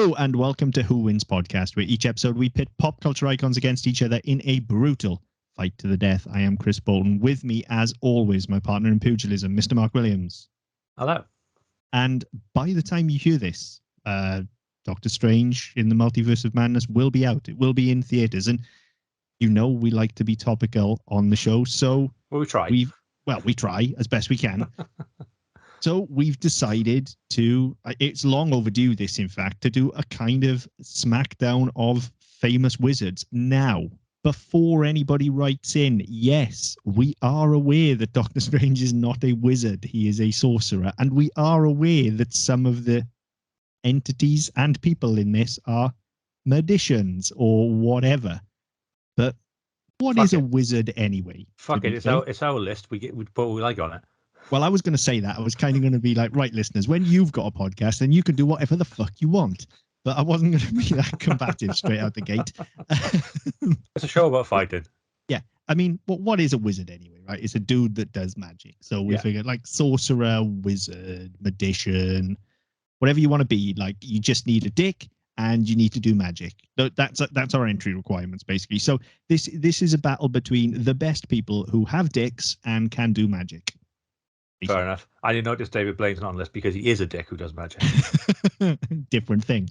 Hello and welcome to Who Wins Podcast, where each episode we pit pop culture icons against each other in a brutal fight to the death. I am Chris Bolton. With me, as always, my partner in pugilism, Mr. Mark Williams. Hello. And by the time you hear this, Doctor Strange in the Multiverse of Madness will be out. It will be in theaters. And you know we like to be topical on the show, so... Well, we try. We try as best we can. So we've decided to, it's long overdue this, in fact, to do a kind of smackdown of famous wizards. Now, before anybody writes in, yes, we are aware that Doctor Strange is not a wizard. He is a sorcerer. And we are aware that some of the entities and people in this are magicians or whatever. But what is a wizard anyway? Fuck it. It's our list. We put what we like on it. Well, I was going to say that. I was kind of going to be like, right, listeners, when you've got a podcast, then you can do whatever the fuck you want. But I wasn't going to be that combative straight out the gate. It's a show about fighting. Yeah. I mean, what is a wizard anyway, right? It's a dude that does magic. So we figured like sorcerer, wizard, magician, whatever you want to be. Like you just need a dick and you need to do magic. That's our entry requirements, basically. So this is a battle between the best people who have dicks and can do magic. Fair enough. I didn't notice David Blaine's not on this because he is a dick who does magic. Different thing.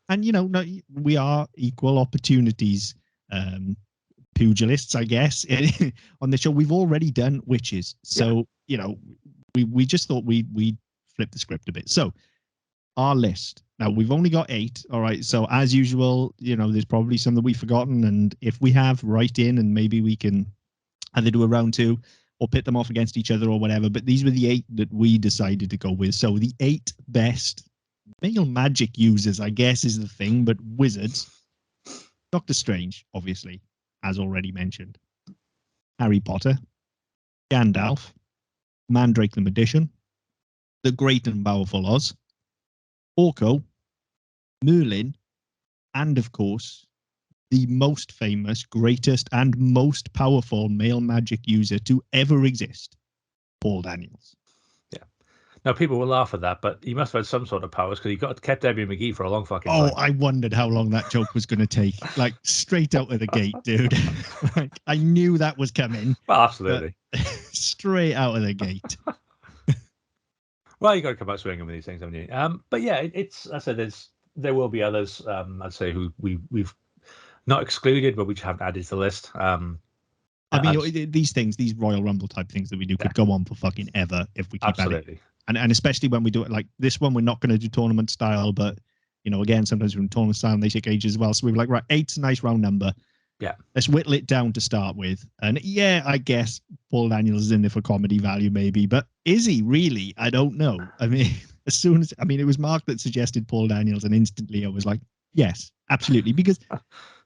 And, you know, we are equal opportunities pugilists, I guess. On the show, we've already done witches. So, you know, we just thought we'd flip the script a bit. So, our list. Now, we've only got 8. All right. So, as usual, you know, there's probably some that we've forgotten. And if we have, write in and maybe we can either do a round 2 or pit them off against each other or whatever. But these were the 8 that we decided to go with. So the 8 best male magic users, I guess, is the thing, but wizards. Doctor Strange, obviously, as already mentioned. Harry Potter. Gandalf. Mandrake the Magician. The Great and Powerful Oz. Orco. Merlin. And, of course, the most famous, greatest, and most powerful male magic user to ever exist, Paul Daniels. Yeah. Now, people will laugh at that, but he must have had some sort of powers because he kept Debbie McGee for a long fucking time. Oh, I wondered how long that joke was going to take. Like, straight out of the gate, dude. Like, I knew that was coming. Well, absolutely. Straight out of the gate. Well, you got to come out swinging with these things, haven't you? But yeah, I said there will be others, I'd say, who we've not excluded, but we just haven't added to the list. I mean, these things, these Royal Rumble type things that we do could go on for fucking ever if we keep adding. And especially when we do it like this one, we're not going to do tournament style, but, you know, again, sometimes we're in tournament style and they take ages as well. So we were like, right, 8's a nice round number. Yeah. Let's whittle it down to start with. And yeah, I guess Paul Daniels is in there for comedy value maybe, but is he really? I don't know. I mean, it was Mark that suggested Paul Daniels and instantly I was like, yes, absolutely. Because...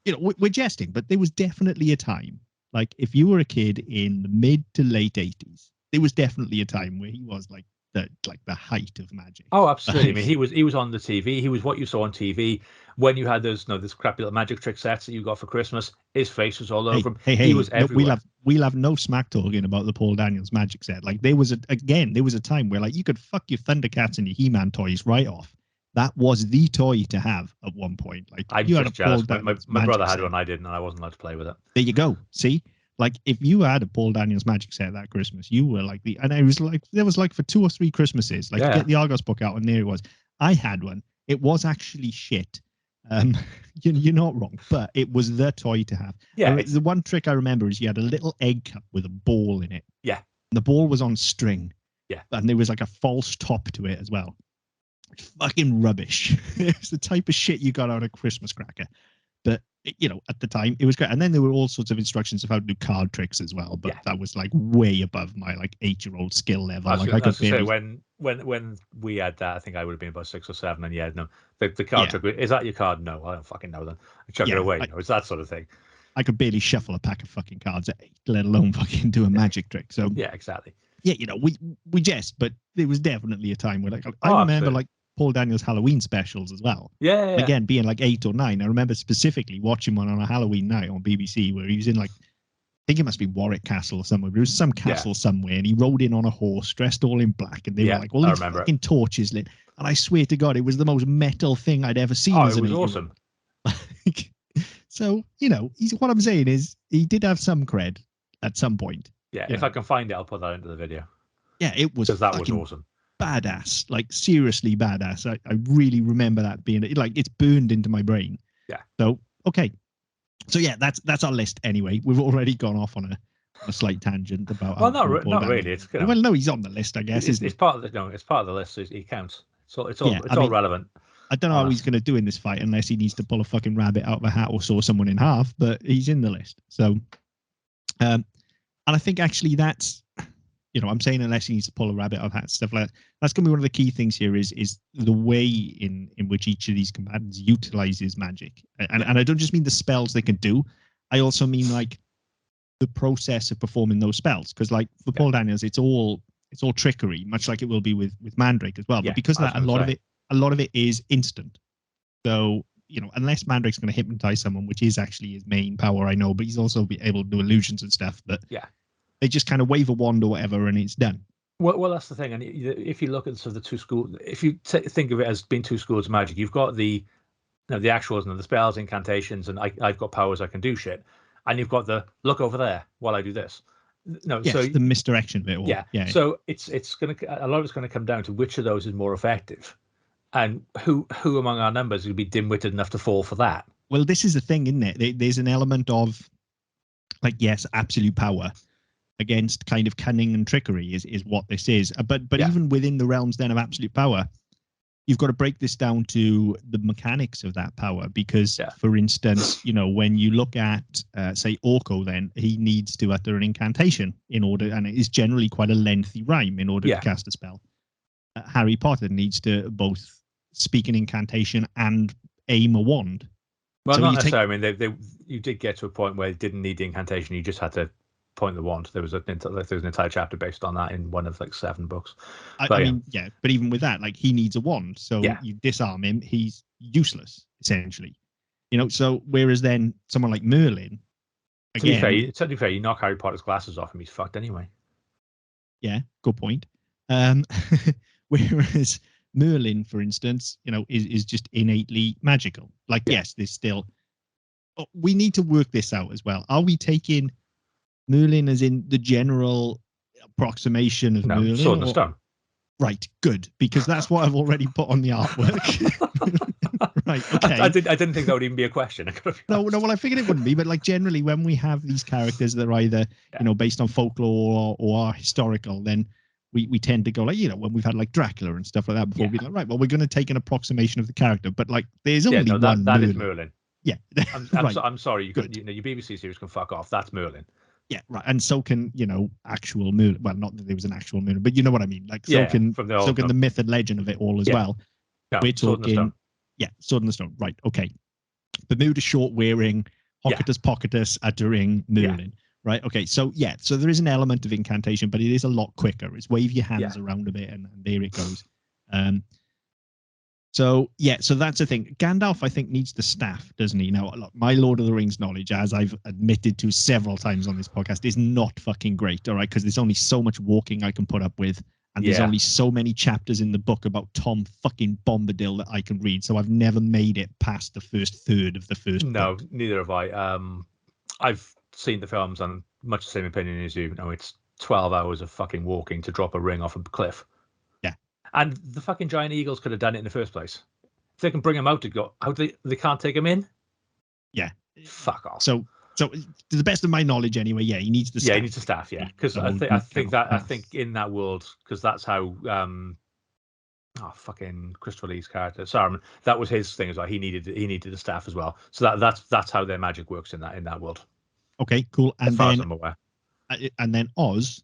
you know, we're jesting, but there was definitely a time, like if you were a kid in the mid to late 80s, there was definitely a time where he was like the height of magic. Oh, absolutely. I mean, he was on the TV. He was what you saw on TV when you had those, this crappy little magic trick sets that you got for Christmas. His face was all over him. He was everywhere. We'll have no smack talking about the Paul Daniels magic set. Like there was a time where like you could fuck your Thundercats and your He-Man toys right off. That was the toy to have at one point. Like I'm you just jealous. My brother had one, I didn't, and I wasn't allowed to play with it. There you go. See, like if you had a Paul Daniels magic set that Christmas, you were like and it was like there was like for 2 or 3 Christmases, like get the Argos book out, and there it was. I had one. It was actually shit. You're not wrong, but it was the toy to have. Yeah. The one trick I remember is you had a little egg cup with a ball in it. Yeah. And the ball was on string. Yeah. And there was like a false top to it as well. Fucking rubbish. It's the type of shit you got out of Christmas cracker. But, you know, at the time, it was great. And then there were all sorts of instructions of how to do card tricks as well. But that was like way above my like 8-year-old skill level. I could say when we had that, I think I would have been about 6 or 7. And the card trick, is that your card? No, I don't fucking know then. Chuck it away. It's that sort of thing. I could barely shuffle a pack of fucking cards at 8, let alone fucking do a magic trick. So yeah, exactly. Yeah, you know, we jest, but there was definitely a time where like I remember like Paul Daniels Halloween specials as well. Yeah. Again, being like 8 or 9. I remember specifically watching one on a Halloween night on BBC where he was in like think it must be Warwick Castle or somewhere. There was some castle somewhere, and he rode in on a horse, dressed all in black, and they were like, all these fucking torches lit. And I swear to God, it was the most metal thing I'd ever seen. Oh, it was awesome. So, what I'm saying is he did have some cred at some point. Yeah, if I can find it, I'll put that into the video. Yeah, it was that was awesome. Badass, like seriously badass. I really remember that being like it's burned into my brain. Yeah. So okay. So yeah, that's our list anyway. We've already gone off on a slight tangent about. Well, not really. It's well, no, he's on the list, I guess. It's part of it's part of the list. He counts. So it's all relevant. I don't know how he's going to do in this fight unless he needs to pull a fucking rabbit out of a hat or saw someone in half. But he's in the list. So, and I think actually that's, I'm saying unless he needs to pull a rabbit out of a hat, stuff like that. That's going to be one of the key things here is the way in which each of these combatants utilizes magic. And I don't just mean the spells they can do. I also mean like the process of performing those spells. Because like for Paul Daniels, it's all trickery, much like it will be with Mandrake as well. But because of that, a lot of it is instant. So, unless Mandrake's going to hypnotize someone, which is actually his main power, I know, but he's also be able to do illusions and stuff. But they just kind of wave a wand or whatever, and it's done. Well, that's the thing. And if you look at sort of the two schools, if you think of it as being two schools of magic, you've got the actuals and the spells, incantations, and I've got powers, I can do shit, and you've got the look over there while I do this. No, yes, so the misdirection bit. Yeah. So it's gonna a lot of it's going to come down to which of those is more effective, and who among our numbers would be dim-witted enough to fall for that. Well, this is the thing, isn't it? There's an element of, like, yes, absolute power against kind of cunning and trickery is what this is. But even within the realms then of absolute power, you've got to break this down to the mechanics of that power. Because, for instance, when you look at, say, Orco, then he needs to utter an incantation in order, and it is generally quite a lengthy rhyme in order to cast a spell. Harry Potter needs to both speak an incantation and aim a wand. Well, so not necessarily. I mean, you did get to a point where you didn't need the incantation; you just had to point the wand. There was an entire chapter based on that in one of like 7 books. But even with that, like he needs a wand, so you disarm him, he's useless essentially. So whereas then someone like Merlin, again, to be fair, you knock Harry Potter's glasses off him, he's fucked anyway. Yeah, good point. Whereas Merlin, for instance, is just innately magical. Like, yes, there's still. We need to work this out as well. Are we taking Merlin as in the general approximation of Merlin? Sword and Stone. Right, good, because that's what I've already put on the artwork. Right, okay. I didn't think that would even be a question. No, well, I figured it wouldn't be, but like generally when we have these characters that are either, based on folklore or are historical, then we tend to go like, when we've had like Dracula and stuff like that before, we'd be like, right, well, we're going to take an approximation of the character, but like there's only one that Merlin. Is Merlin. Yeah. I'm sorry, your BBC series can fuck off. That's Merlin. Yeah, right. And so can, actual Merlin. Well, not that there was an actual Merlin, but you know what I mean. Like, so can the myth and legend of it all as well. No, we're talking, Sword in the Stone. Right, okay. Bermuda short wearing, Hocutus Pocketus uttering Merlin. Right, okay. So, so there is an element of incantation, but it is a lot quicker. It's wave your hands around a bit and there it goes. So that's the thing. Gandalf, I think, needs the staff, doesn't he? Now, look, my Lord of the Rings knowledge, as I've admitted to several times on this podcast, is not fucking great, all right? Because there's only so much walking I can put up with, and there's only so many chapters in the book about Tom fucking Bombadil that I can read, so I've never made it past the first third of the first book. No, neither have I. I've seen the films and much the same opinion as you. It's 12 hours of fucking walking to drop a ring off a cliff. And the fucking giant eagles could have done it in the first place. If they can bring him out to go, how they can't take him in? Yeah. Fuck off. So to the best of my knowledge, anyway, he needs the staff. Yeah, he needs the staff. Yeah, because I think in that world, because that's how fucking Christopher Lee's character, Saruman, that was his thing as well. He needed the staff as well. So that's how their magic works in that world. Okay, cool. And as far as I'm aware. And then Oz.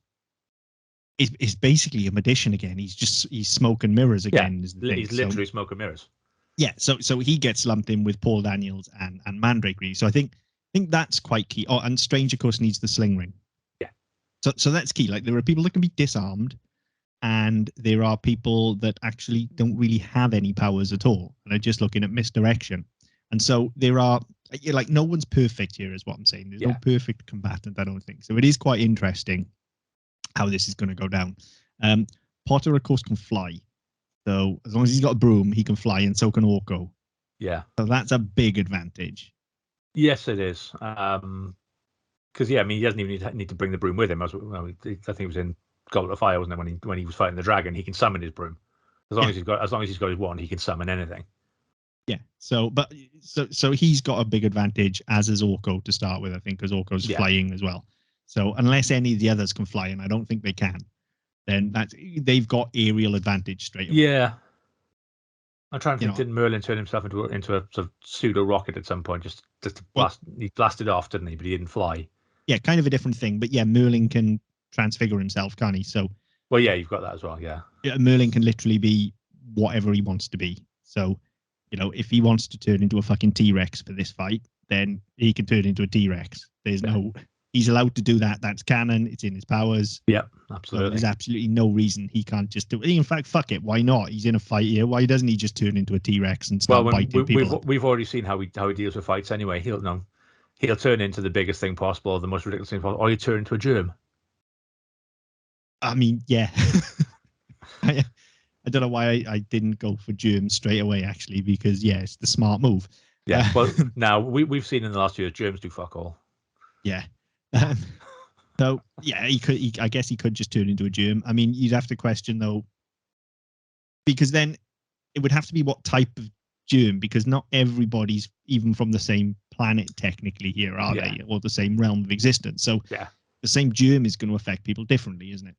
Is basically a magician again. He's smoke and mirrors again. Yeah, is the thing. He's literally smoke and mirrors. Yeah, so he gets lumped in with Paul Daniels and Mandrake really. So I think that's quite key. Oh, and Strange of course needs the sling ring. Yeah. So that's key. Like there are people that can be disarmed, and there are people that actually don't really have any powers at all and are just looking at misdirection. And so there are you're like, no one's perfect here, is what I'm saying. There's no perfect combatant, I don't think. So it is quite interesting how this is going to go down. Potter, of course, can fly. So as long as he's got a broom, he can fly, and so can Orco. Yeah. So that's a big advantage. Yes, it is. Because he doesn't even need to bring the broom with him. I think it was in Goblet of Fire, wasn't it? When he was fighting the dragon, he can summon his broom. As long as he's got his wand, he can summon anything. Yeah. So he's got a big advantage, as is Orco to start with, I think, because Orco's flying as well. So unless any of the others can fly, and I don't think they can, then they've got aerial advantage straight away. Yeah. I'm trying to think, didn't Merlin turn himself into a sort of pseudo rocket at some point? Just to blast, he blasted off, didn't he? But he didn't fly. Yeah, kind of a different thing. But yeah, Merlin can transfigure himself, can't he? So well, yeah, you've got that as well. Yeah, Merlin can literally be whatever he wants to be. So, if he wants to turn into a fucking T-Rex for this fight, then he can turn into a T-Rex. He's allowed to do that. That's canon. It's in his powers. Yeah, absolutely. So there's absolutely no reason he can't just do it. In fact, fuck it. Why not? He's in a fight here. Why doesn't he just turn into a T-Rex and start biting people? We've already seen how he deals with fights anyway. He'll turn into the biggest thing possible, the most ridiculous thing possible, or he'll turn into a germ. I mean, yeah. I don't know why I didn't go for germs straight away, actually, because it's the smart move. Yeah, well, now we've seen in the last year germs do fuck all. Yeah. So yeah, I guess he could just turn into a germ. I mean, you'd have to question though, because then it would have to be what type of germ, because not everybody's even from the same planet technically here, are they, or the same realm of existence. So the same germ is going to affect people differently, isn't it?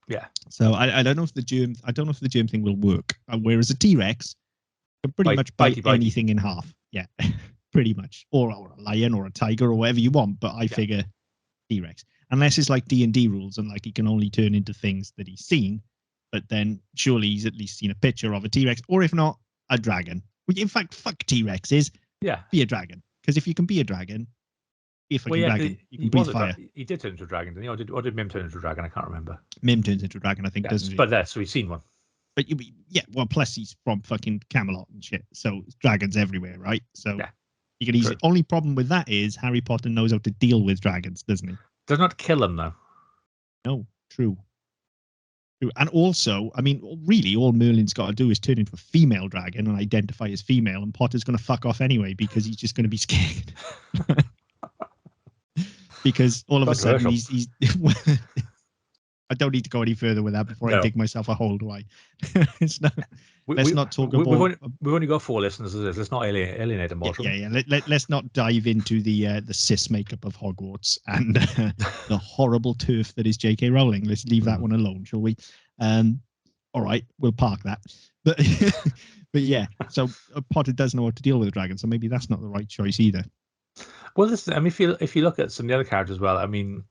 Yeah. So I don't know if the germ thing will work. Whereas a T-Rex can pretty much bite anything in half. Yeah, pretty much, or a lion or a tiger or whatever you want. But I figure T-Rex, unless it's like D&D rules and like he can only turn into things that he's seen, but then surely he's at least seen a picture of a T-Rex, or if not, a dragon. In fact, fuck T-Rexes. Yeah. Be a dragon, because if you can be a dragon, be a fucking dragon. You can breathe fire. He did turn into a dragon, didn't he? Or did Mim turn into a dragon? I can't remember. Mim turns into a dragon, I think, doesn't he? But so he's seen one. But well, plus he's from fucking Camelot and shit, so dragons everywhere, right? So you can easily. Only problem with that is Harry Potter knows how to deal with dragons, doesn't he? Does not kill them though. No, true. And also, I mean, really, all Merlin's got to do is turn into a female dragon and identify as female, and Potter's going to fuck off anyway because he's just going to be scared. Because all of a sudden he's I don't need to go any further with that before I dig myself a hole, do I? It's not, let's not talk about... We've only got 4 listeners. Let's not alienate them more. Yeah. Let's not dive into the cis makeup of Hogwarts and the horrible turf that is J.K. Rowling. Let's leave that one alone, shall we? All right, we'll park that. But yeah, so Potter does know how to deal with a dragon, so maybe that's not the right choice either. Well, listen, I mean, if you look at some of the other characters as well, I mean,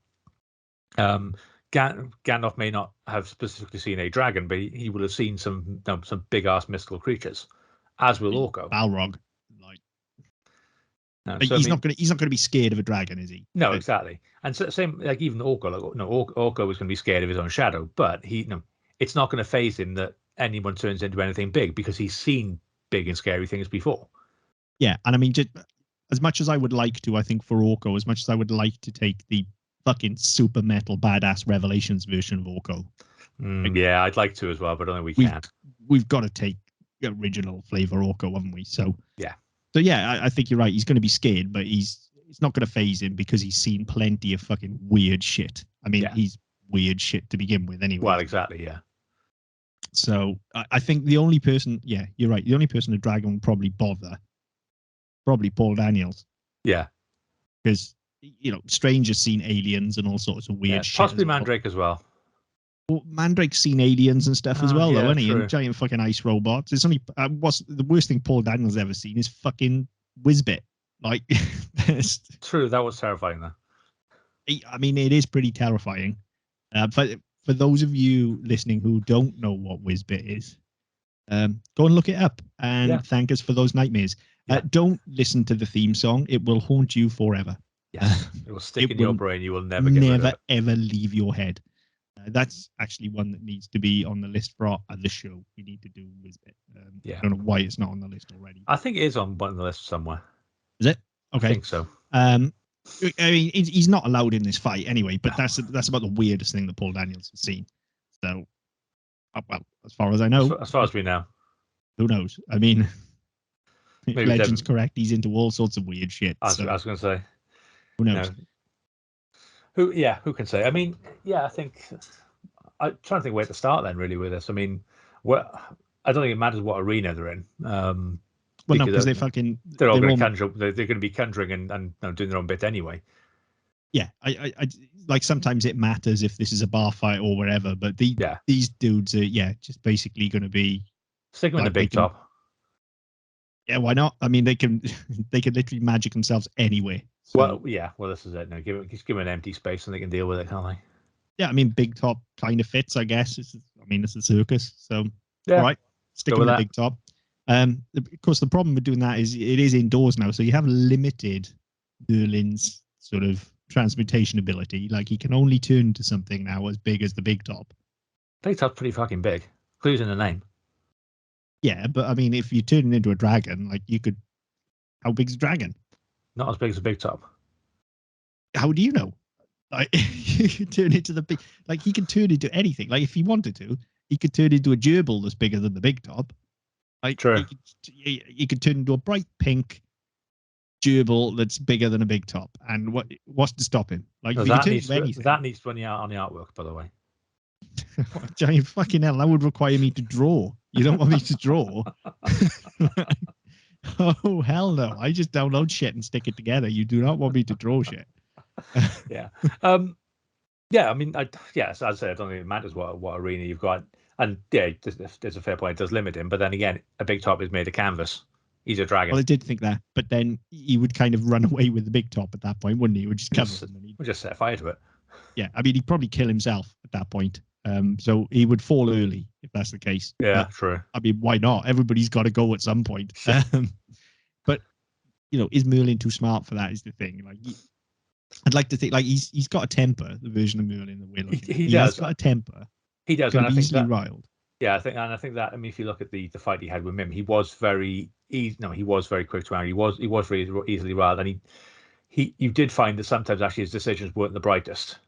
Gandalf may not have specifically seen a dragon, but he will have seen some big ass mystical creatures, as will Orco. Balrog, but he's not going to be scared of a dragon, is he? No, exactly. And so, same like even Orco. Orco is going to be scared of his own shadow, but it's not going to faze him that anyone turns into anything big because he's seen big and scary things before. Yeah, and I mean, just as much as I would like to, I think for Orco, as much as I would like to take the fucking super metal badass Revelations version of Orco. Yeah, I'd like to as well, but I don't think we can. We've got to take the original flavor Orco, haven't we? So yeah, I think you're right. He's going to be scared, but it's not going to faze him because he's seen plenty of fucking weird shit. I mean, he's weird shit to begin with anyway. Well, exactly, yeah. So I think the only person, you're right. The only person a dragon would probably bother, probably Paul Daniels. Yeah. Because, Strange has seen aliens and all sorts of weird shit. Possibly Mandrake as well. Well, Mandrake's seen aliens and stuff as well, though, hasn't he? And giant fucking ice robots. It's only what's the worst thing Paul Daniels ever seen is fucking Whizbit. Like, true, that was terrifying, though. I mean, it is pretty terrifying. But for those of you listening who don't know what Whizbit is, go and look it up and thank us for those nightmares. Don't listen to the theme song; it will haunt you forever. Yes, it will stick in your brain. You will never ever leave your head. That's actually one that needs to be on the list for the show. We need to do Whizbit. I don't know why it's not on the list already. I think it is on one of the lists somewhere. Is it? Okay. I think so. I mean, he's not allowed in this fight anyway, but that's about the weirdest thing that Paul Daniels has seen. So, well, as far as I know, As far as we know, who knows? I mean, maybe Legend's correct. He's into all sorts of weird shit. I was going to say, who knows? Who can say? I mean, I think I'm trying to think where to start then. Really, with this, I mean, I don't think it matters what arena they're in. Well, no, because they're all going to conjure. They're going to be conjuring and doing their own bit anyway. Yeah, I like sometimes it matters if this is a bar fight or wherever, but these dudes are just basically going to be stick them in the big top. Yeah, why not? I mean, they can literally magic themselves anywhere. So. Well, this is it. No, just give them an empty space and they can deal with it, can't they? Yeah, I mean, big top kind of fits, I guess. It's a circus, so all right, stick them in the big top. Of course, the problem with doing that is it is indoors now, so you have limited Merlin's sort of transmutation ability. Like he can only turn into something now as big as the big top. Big top's pretty fucking big. Clues in the name. Yeah, but I mean, if you turn it into a dragon, like you could. How big's a dragon? Not as big as a big top. How do you know? Like you can turn it to the big. Like he can turn into anything. Like if he wanted to, he could turn into a gerbil that's bigger than the big top. Like true. He could turn into a bright pink gerbil that's bigger than a big top. And what's to stop him? Like no, that needs to run out on the artwork, by the way. Giant fucking hell! That would require me to draw. You don't want me to draw? Oh hell no! I just download shit and stick it together. You do not want me to draw shit. Yeah. I mean, as I said, I don't think it matters what arena you've got. And there's a fair point. It does limit him, but then again, a big top is made of canvas. He's a dragon. Well, I did think that, but then he would kind of run away with the big top at that point, wouldn't he? He would just cover him. We'll just set fire to it. Yeah, I mean, he'd probably kill himself at that point. So he would fall early if that's the case. Yeah, true. I mean, why not? Everybody's got to go at some point. But is Merlin too smart for that? Is the thing. Like, I'd like to think like he's got a temper. The version of Merlin that we're looking at. He does. Has got a temper. He does. And I think easily riled. Yeah, I think that. I mean, if you look at the fight he had with Mim, he was very he was very quick to anger. He was very easily riled, and you did find that sometimes actually his decisions weren't the brightest.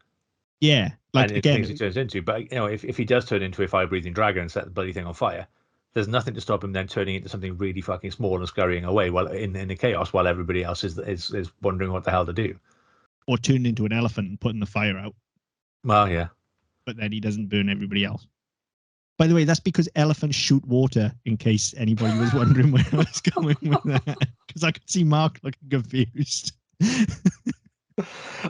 Yeah, like and things he turns into. But if he does turn into a fire-breathing dragon and set the bloody thing on fire, there's nothing to stop him then turning into something really fucking small and scurrying away while in the chaos, while everybody else is wondering what the hell to do. Or turn into an elephant and putting the fire out. Well, yeah. But then he doesn't burn everybody else. By the way, that's because elephants shoot water, in case anybody was wondering where I was going with that. Because I could see Mark looking confused.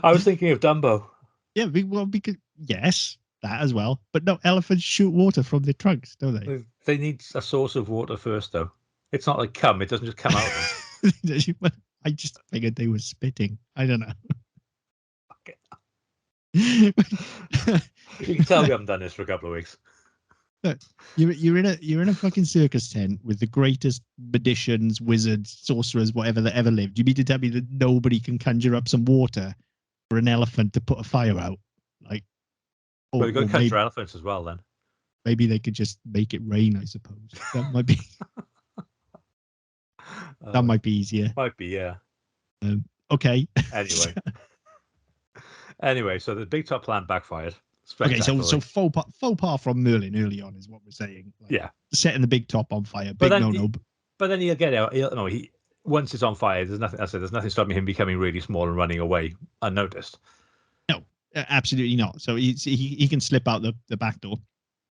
I was thinking of Dumbo. Yeah, well, because yes, that as well. But no, elephants shoot water from their trunks, don't they? They need a source of water first, though. It's not like cum; it doesn't just come out of them. I just figured they were spitting. I don't know. You can tell we haven't done this for a couple of weeks. Look, you're in a fucking circus tent with the greatest magicians, wizards, sorcerers, whatever that ever lived. You mean to tell me that nobody can conjure up some water for an elephant to put a fire out? Like, well, you've got to conjure elephants as well. Then maybe they could just make it rain. I suppose that might be that might be easier. Might be, yeah. Okay. Anyway, so the big top plan backfired. Okay, so faux pas from Merlin early on is what we're saying. Like, yeah, setting the big top on fire. But then he'll get out. Once it's on fire, there's nothing stopping him becoming really small and running away unnoticed. No, absolutely not. So he can slip out the back door.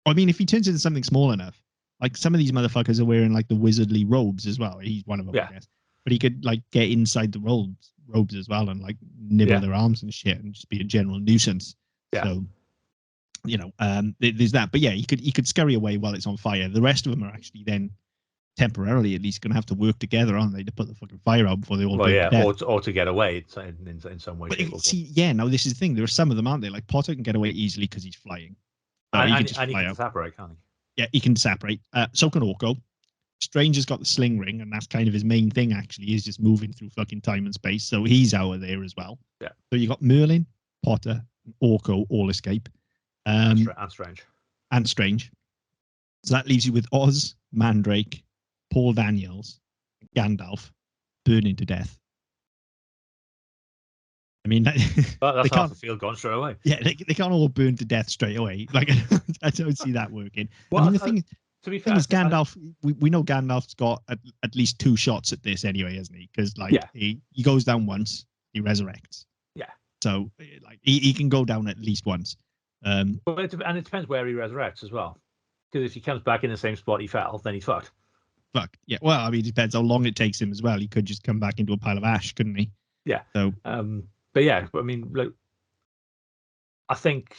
I mean, if he turns into something small enough, like some of these motherfuckers are wearing like the wizardly robes as well. He's one of them, I guess. But he could like get inside the robes as well and like nibble their arms and shit and just be a general nuisance. Yeah. So, there's that. But yeah, he could scurry away while it's on fire. The rest of them are actually then temporarily at least going to have to work together, aren't they, to put the fucking fire out before they all burn to death. Or to get away in some way. But now this is the thing. There are some of them, aren't they? Like Potter can get away easily because he's flying. And he can disapparate, can't he? Yeah, he can disapparate. So can Orco. Strange has got the sling ring, and that's kind of his main thing, actually, is just moving through fucking time and space. So he's out of there as well. Yeah. So you got Merlin, Potter, and Orco all escape. And Strange. So that leaves you with Oz, Mandrake, Paul Daniels, Gandalf, burning to death. I mean, But they that's half can't. the field gone straight away. Yeah, they can't all burn to death straight away. Like, I don't see that working. Well, I mean, the thing to be thing fair, is, Gandalf. We know Gandalf's got at least 2 shots at this anyway, hasn't he? Because like he goes down once, he resurrects. Yeah. So like he can go down at least once. And it depends where he resurrects as well. Because if he comes back in the same spot he fell, then he's fucked. Fuck. Yeah. Well, I mean, it depends how long it takes him as well. He could just come back into a pile of ash, couldn't he? Yeah. So. But yeah, I mean, like, I think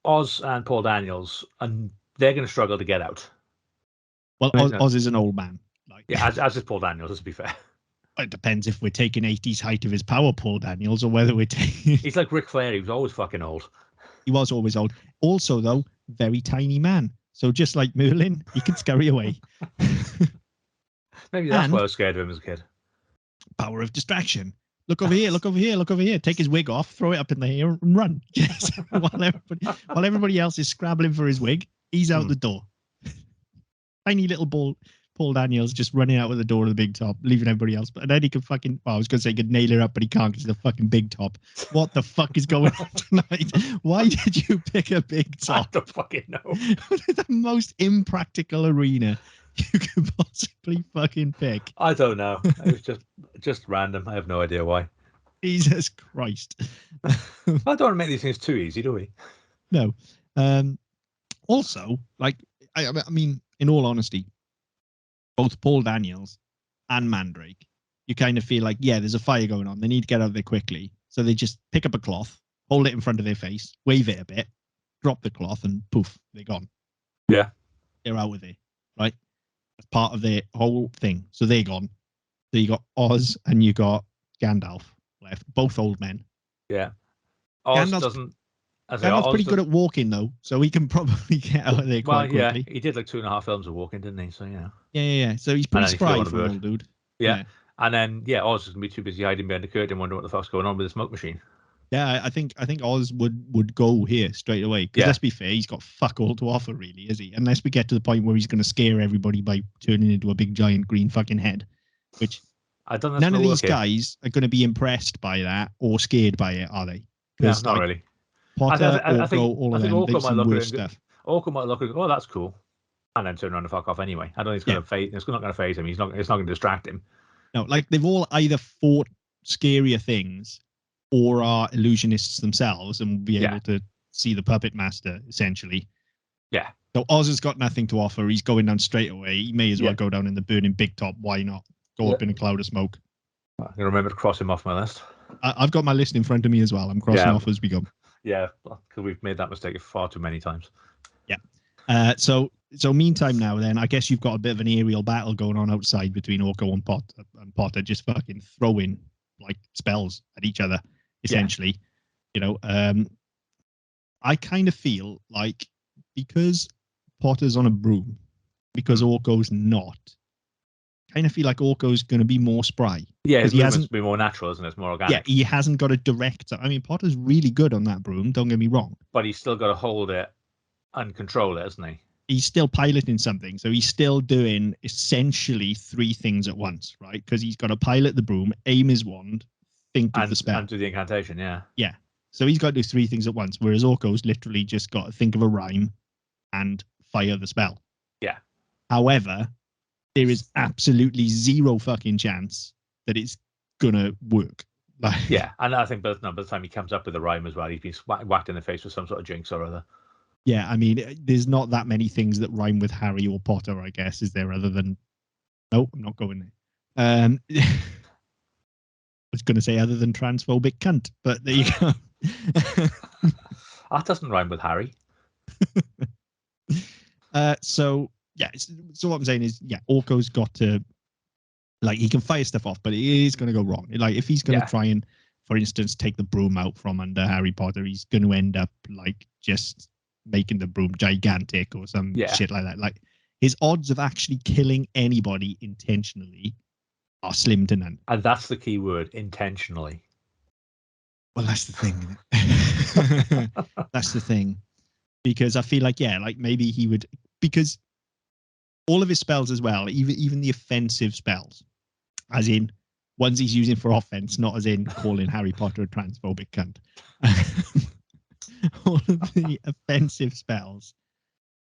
Oz and Paul Daniels, and they're going to struggle to get out. Well, Oz is an old man. Like, yeah, as is Paul Daniels. Let's be fair. It depends if we're taking 80s height of his power, Paul Daniels, or whether we're taking. He's like Ric Flair. He was always fucking old. He was always old. Also, though, very tiny man. So just like Merlin, he could scurry away. Maybe that's why I was scared of him as a kid. Power of distraction. Look over here, look over here, look over here. Take his wig off, throw it up in the air, and run. Yes. while everybody else is scrabbling for his wig, he's out the door. Tiny little Paul Daniels just running out of the door of the big top, leaving everybody else. But then he could fucking, well, I was going to say he could nail it up, but he can't because he's a fucking big top. What the fuck is going on tonight? Why did you pick a big top? I don't fucking know. The most impractical arena you could possibly fucking pick. I don't know. It was just random. I have no idea why. Jesus Christ. I don't want to make these things too easy, do we? No. Also, like, I mean, in all honesty, both Paul Daniels and Mandrake, you kind of feel like, yeah, there's a fire going on. They need to get out there quickly. So they just pick up a cloth, hold it in front of their face, wave it a bit, drop the cloth, and poof, they're gone. Yeah. They're out with it, right? That's part of their whole thing. So they're gone. So you got Oz and you got Gandalf left, both old men. Yeah. Oz Gandalf's pretty good at walking, though, so he can probably get out of there quite quickly. Yeah, he did like 2.5 films of walking, didn't he? So, yeah. Yeah. So he's pretty spry for an old dude. Yeah. And then, Oz is going to be too busy hiding behind the curtain, wondering what the fuck's going on with the smoke machine. Yeah, I think Oz would go here straight away. Because let's be fair, he's got fuck all to offer, really, is he? Unless we get to the point where he's going to scare everybody by turning into a big giant green fucking head, which I don't know. None of these guys are going to be impressed by that or scared by it, are they? No, not really. Potter, I think all of them, Orco might look worse stuff. Orco might look at, oh, that's cool, and then turn around and fuck off anyway. I don't think it's going to phase. It's not going to phase him. It's not going to distract him. No, like they've all either fought scarier things or are illusionists themselves and will be able to see the puppet master essentially. Yeah. So Oz has got nothing to offer. He's going down straight away. He may as well go down in the burning big top. Why not? Go up in a cloud of smoke. I'm going to remember to cross him off my list. I've got my list in front of me as well. I'm crossing off as we go. Yeah, because we've made that mistake far too many times. Yeah. So meantime now then, I guess you've got a bit of an aerial battle going on outside between Orco and Potter just fucking throwing like spells at each other, essentially. You know, I kind of feel like because Potter's on a broom, because Orco's not, kind of feel like Orco's going to be more spry. Yeah, his movement's be more natural, isn't it? It's more organic. Yeah, he hasn't got a director. I mean, Potter's really good on that broom, don't get me wrong. But he's still got to hold it and control it, hasn't he? He's still piloting something. So he's still doing essentially 3 things at once, right? Because he's got to pilot the broom, aim his wand, think of the spell. And do the incantation, yeah. Yeah. So he's got to do 3 things at once, whereas Orco's literally just got to think of a rhyme and fire the spell. Yeah. However, there is absolutely zero fucking chance that it's gonna work. Yeah, and I think by the time he comes up with a rhyme as well, he's been whacked in the face with some sort of jinx or other. Yeah, I mean, there's not that many things that rhyme with Harry or Potter, I guess, is there? Other than, no, I'm not going there. I was going to say other than transphobic cunt, but there you go. That doesn't rhyme with Harry. So what I'm saying is, Orco's got to, like, he can fire stuff off, but it is going to go wrong. Like, if he's going to try and, for instance, take the broom out from under Harry Potter, he's going to end up, like, just making the broom gigantic or some shit like that. Like, his odds of actually killing anybody intentionally are slim to none. And that's the key word, intentionally. Well, that's the thing. That's the thing. Because I feel like, maybe he would, because all of his spells as well, even the offensive spells, as in ones he's using for offense, not as in calling Harry Potter a transphobic cunt. All of the offensive spells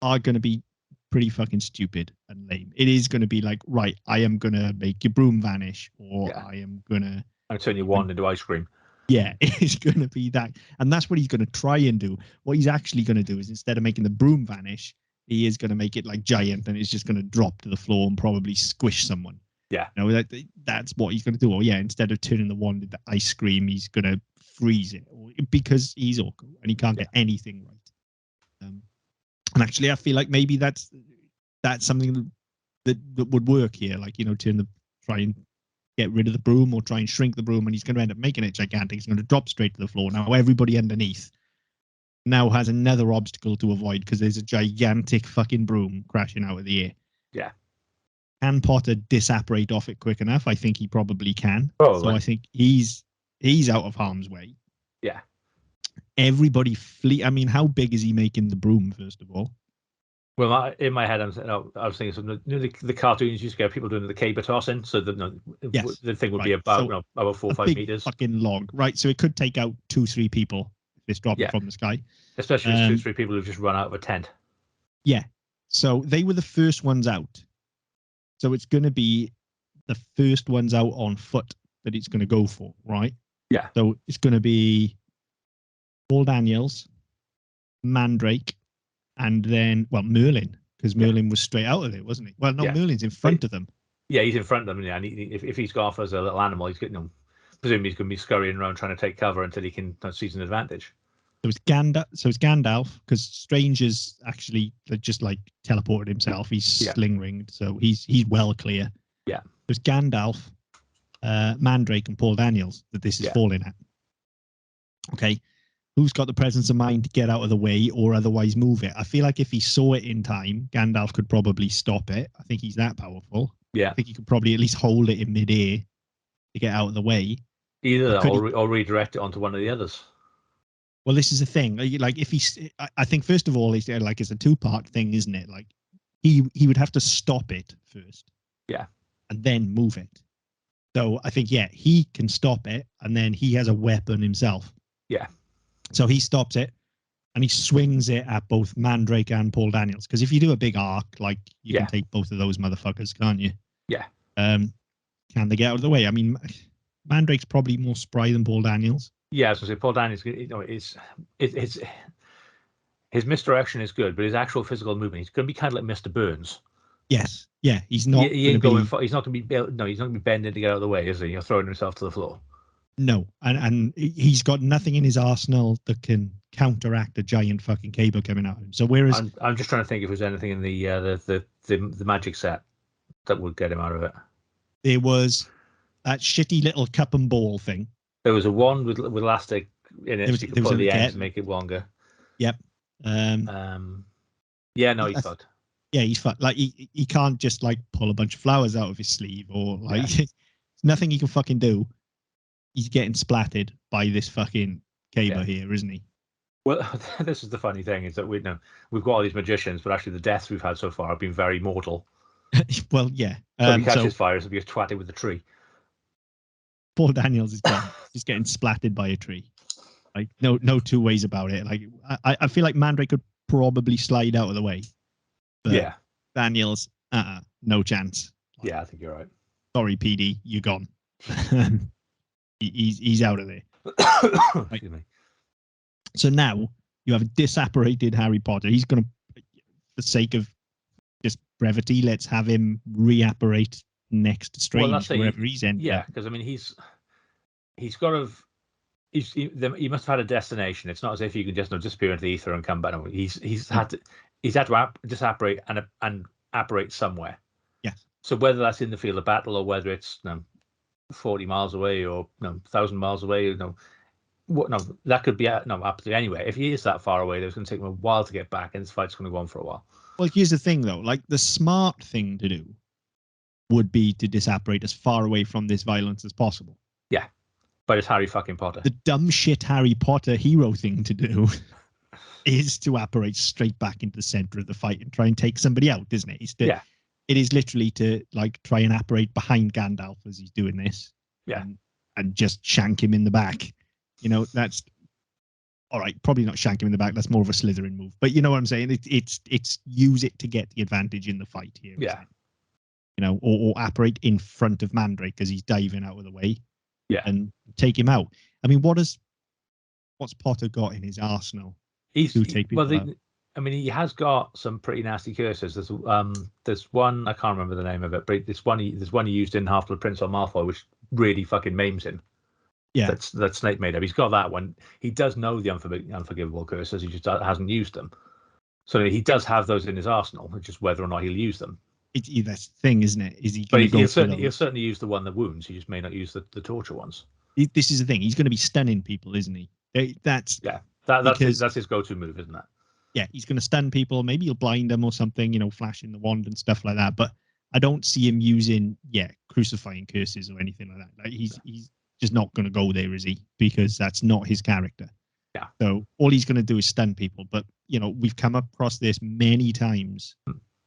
are going to be pretty fucking stupid and lame. It is going to be like, right, I am going to make your broom vanish, or I am going to... I'll turn your wand into ice cream. Yeah, it's going to be that. And that's what he's going to try and do. What he's actually going to do is, instead of making the broom vanish, he is going to make it like giant, and it's just going to drop to the floor and probably squish someone. Yeah. You know, that's what he's going to do. Or yeah, instead of turning the wand into ice cream, he's going to freeze it, because he's Orco and he can't get anything right. And actually, I feel like maybe that's something that would work here. Like, you know, try and get rid of the broom, or try and shrink the broom, and he's going to end up making it gigantic. It's going to drop straight to the floor. Now everybody underneath now has another obstacle to avoid, because there's a gigantic fucking broom crashing out of the air. Yeah. Can Potter disapparate off it quick enough? I think he probably can. Probably. So I think he's out of harm's way. Yeah. Everybody flee. I mean, how big is he making the broom, first of all? Well, in my head, I was thinking something. You know, the cartoons used to get people doing the caber tossing, so the thing would be about about 4 or 5 meters. Fucking log, right? So it could take out 2-3 people if it's dropping from the sky. Especially if it's 2-3 people who've just run out of a tent. Yeah. So they were the first ones out. So it's going to be the first ones out on foot that it's going to go for, right? Yeah. So it's going to be Paul Daniels, Mandrake, and then, Merlin, because Merlin was straight out of it, wasn't he? Well, no, Merlin's in front of them. Yeah, he's in front of them. Yeah, and if he's got off as a little animal, he's getting, presumably he's going to be scurrying around trying to take cover until he can seize an advantage. So it's Gandalf, because Stranger's actually just like teleported himself. He's sling ringed, so he's well clear. Yeah. There's Gandalf, Mandrake, and Paul Daniels that this is falling at. Okay. Who's got the presence of mind to get out of the way or otherwise move it? I feel like if he saw it in time, Gandalf could probably stop it. I think he's that powerful. Yeah. I think he could probably at least hold it in midair to get out of the way. Either that or redirect it onto one of the others. Well, this is the thing. Like, if I think first of all, it's a 2-part thing, isn't it? Like, he would have to stop it first. Yeah. And then move it. So I think, he can stop it, and then he has a weapon himself. Yeah. So he stops it, and he swings it at both Mandrake and Paul Daniels. Because if you do a big arc, like, you can take both of those motherfuckers, can't you? Yeah. Can they get out of the way? I mean, Mandrake's probably more spry than Paul Daniels. Yeah, I was going to say, Paul Daniels, his misdirection is good, but his actual physical movement, he's going to be kind of like Mr. Burns. Yes. Yeah, he's not. He's not going to be bending to get out of the way, is he? You're throwing himself to the floor. No, and he's got nothing in his arsenal that can counteract a giant fucking cable coming out of him. So whereas I'm just trying to think if there's anything in the magic set that would get him out of it. There was that shitty little cup and ball thing. There was a wand with elastic in it, so you could pull the end to make it longer. Yep. He's fucked. Yeah, he's fucked. Like, he can't just like pull a bunch of flowers out of his sleeve, or like nothing he can fucking do. He's getting splattered by this fucking caber here, isn't he? Well, this is the funny thing, is that we've got all these magicians, but actually the deaths we've had so far have been very mortal. Well, yeah. So he catches fire, so he gets twatted with a tree. Paul Daniels is just getting splattered by a tree. Like, no two ways about it. Like, I feel like Mandrake could probably slide out of the way. But Daniels, no chance. Yeah, I think you're right. Sorry, PD, you're gone. He's out of there. Excuse me. So now you have a disapparated Harry Potter. He's going to, for the sake of just brevity, let's have him reapparate next to Strange, wherever he's in. Yeah, because I mean, he must have had a destination. It's not as if you can just disappear into the ether and come back. No, he's had to disapparate and apparate somewhere. Yes. So whether that's in the field of battle or whether it's 40 miles away or 1,000 miles away, that could be absolutely anywhere. If he is that far away, it's going to take him a while to get back, and this fight's going to go on for a while. Well, here's the thing, though. Like, the smart thing to do would be to disapparate as far away from this violence as possible. Yeah, but it's Harry fucking Potter. The dumb shit Harry Potter hero thing to do is to apparate straight back into the center of the fight and try and take somebody out, isn't it? It is literally to like try and apparate behind Gandalf as he's doing this. Yeah. And just shank him in the back. You know, that's all right. Probably not shank him in the back. That's more of a Slytherin move. But you know what I'm saying? It's use it to get the advantage in the fight here. Yeah. You know, or operate in front of Mandrake as he's diving out of the way. Yeah. And take him out. I mean, what's Potter got in his arsenal to take people out? I mean, he has got some pretty nasty curses. There's one, I can't remember the name of it, but there's one he used in Half-Blood Prince on Malfoy, which really fucking maims him. Yeah, that Snape made up. He's got that one. He does know the unforgivable curses. He just hasn't used them. So he does have those in his arsenal. It's just whether or not he'll use them. that's the thing, isn't it? Is he But going to go? He'll certainly use the one that wounds. He just may not use the torture ones. This is the thing. He's going to be stunning people, isn't he? That's his go-to move, isn't it? Yeah, he's going to stun people. Maybe he'll blind them or something, you know, flashing the wand and stuff like that. But I don't see him using, crucifying curses or anything like that. Like he's just not going to go there, is he? Because that's not his character. Yeah. So all he's going to do is stun people. But, you know, we've come across this many times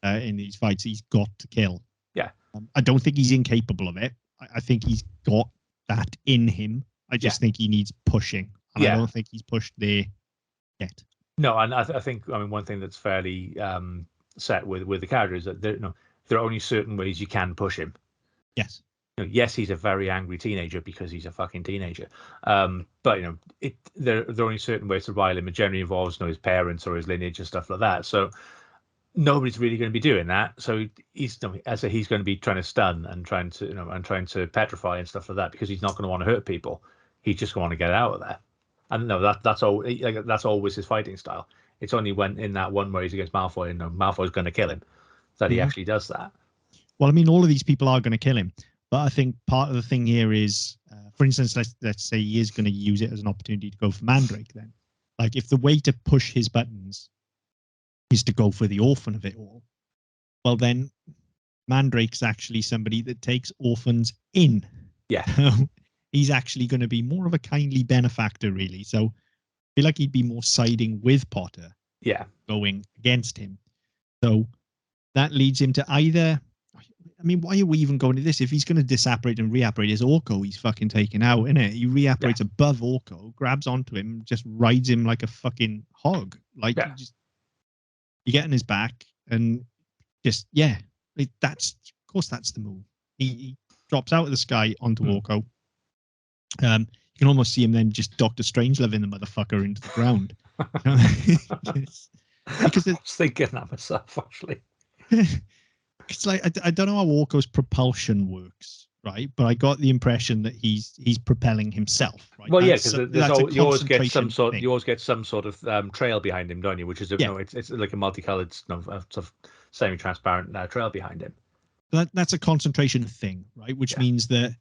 in these fights. He's got to kill. Yeah. I don't think he's incapable of it. I think he's got that in him. I just think he needs pushing. And I don't think he's pushed there yet. No, and I think one thing that's fairly set with the character is that there are only certain ways you can push him. Yes. Yes, he's a very angry teenager because he's a fucking teenager. But there are only certain ways to rile him. It generally involves his parents or his lineage and stuff like that. So nobody's really going to be doing that. So he's going to be trying to stun and trying to petrify and stuff like that because he's not going to want to hurt people. He's just going to want to get out of there. And no, that's always his fighting style. It's only when in that one where he's against Malfoy and Malfoy's going to kill him that he actually does that. Well, I mean, all of these people are going to kill him, but I think part of the thing here is, for instance, let's say he is going to use it as an opportunity to go for Mandrake. Then, like, if the way to push his buttons is to go for the orphan of it all, well, then Mandrake's actually somebody that takes orphans in. Yeah. He's actually going to be more of a kindly benefactor, really. So I feel like he'd be more siding with Potter. Yeah. Going against him. So that leads him to either... I mean, why are we even going to this? If he's going to disapparate and reapparate, it's Orco he's fucking taken out, isn't it? He reapparates above Orco, grabs onto him, just rides him like a fucking hog. Like, you get in his back and just, of course that's the move. He drops out of the sky onto Orco. You can almost see him then just Doctor Strangeloving the motherfucker into the ground. Because I was thinking that myself, actually. It's like I don't know how Orco's propulsion works, right? But I got the impression that he's propelling himself, right? Well, because you always get some sort of trail behind him, don't you? Which is it's like a multicolored, sort of semi-transparent trail behind him. That's a concentration thing, right? Which means that,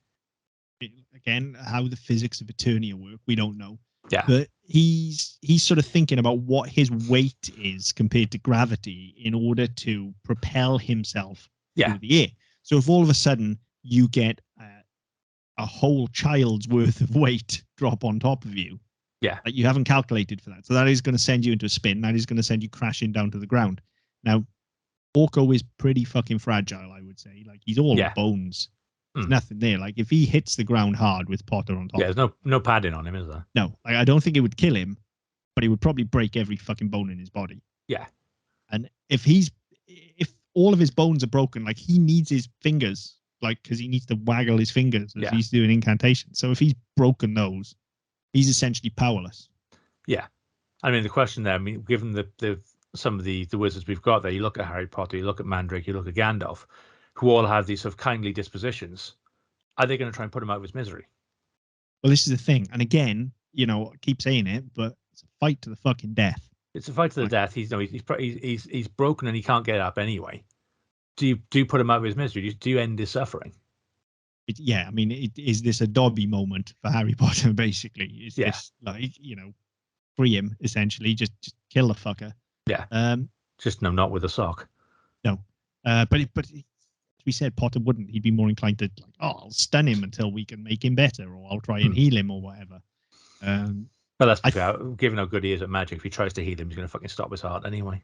again, how the physics of Eternia work, we don't know. Yeah. But he's sort of thinking about what his weight is compared to gravity in order to propel himself through the air. So if all of a sudden you get a whole child's worth of weight drop on top of you, that you haven't calculated for that. So that is going to send you into a spin. That is going to send you crashing down to the ground. Now, Orco is pretty fucking fragile, I would say. Like, he's all bones. There's nothing there. Like, if he hits the ground hard with Potter on top. Yeah, there's no padding on him, is there? No. Like, I don't think it would kill him, but it would probably break every fucking bone in his body. Yeah. And if all of his bones are broken, like, he needs his fingers, like, because he needs to waggle his fingers as he's doing incantations. So if he's broken those, he's essentially powerless. Yeah. I mean, the question there, given the some of the wizards we've got there, you look at Harry Potter, you look at Mandrake, you look at Gandalf, who all have these sort of kindly dispositions. Are they going to try and put him out of his misery? Well, this is the thing. And again, I keep saying it, but it's a fight to the fucking death. It's a fight to the death. He's broken and he can't get up anyway. Do you put him out of his misery? Do you end his suffering? Is this a Dobby moment for Harry Potter, basically? Is this, like, free him, essentially, just kill the fucker. Yeah. Just not with a sock. No. But we said Potter wouldn't. He'd be more inclined to, like, I'll stun him until we can make him better, or I'll try and heal him, or whatever. But that's fair. Given how good he is at magic, if he tries to heal him, he's going to fucking stop his heart anyway.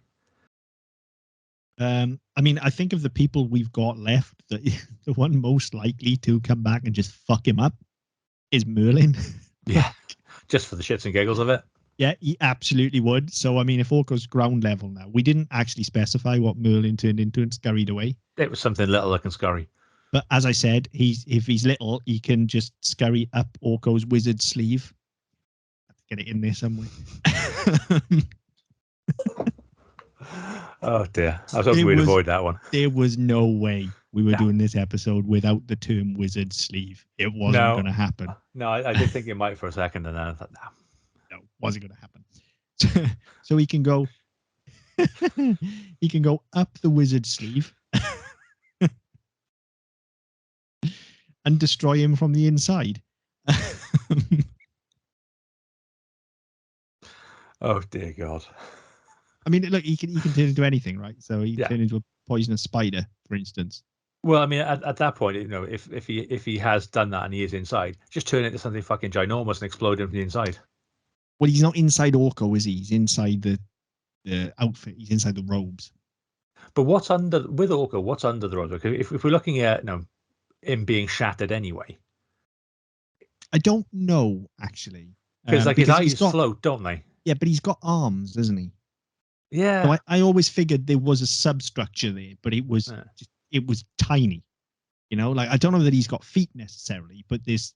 I mean, I think of the people we've got left, the one most likely to come back and just fuck him up is Merlin. Yeah, just for the shits and giggles of it. Yeah, he absolutely would. So, I mean, if Orco's ground level now, we didn't actually specify what Merlin turned into and scurried away. It was something little and scurry. But as I said, if he's little, he can just scurry up Orco's wizard sleeve. Let's get it in there somewhere. Oh dear, I was hoping we'd avoid that one. There was no way we were doing this episode without the term wizard sleeve. It wasn't going to happen. No, I did think it might for a second, and then I thought, no, wasn't going to happen. So he can go. He can go up the wizard sleeve and destroy him from the inside. Oh dear God. I mean, look, he can turn into anything, right? So he can turn into a poisonous spider, for instance. Well, I mean, at that point, you know, if he has done that and he is inside, just turn it into something fucking ginormous and explode him from the inside. Well, he's not inside Orco, is he? He's inside the outfit. He's inside the robes. But with Orco? What's under the robes? Because if we're looking at him being shattered anyway, I don't know actually. Because his eyes float, don't they? Yeah, but he's got arms, doesn't he? Yeah. So I always figured there was a substructure there, but it was tiny. You know, like I don't know that he's got feet necessarily, but there's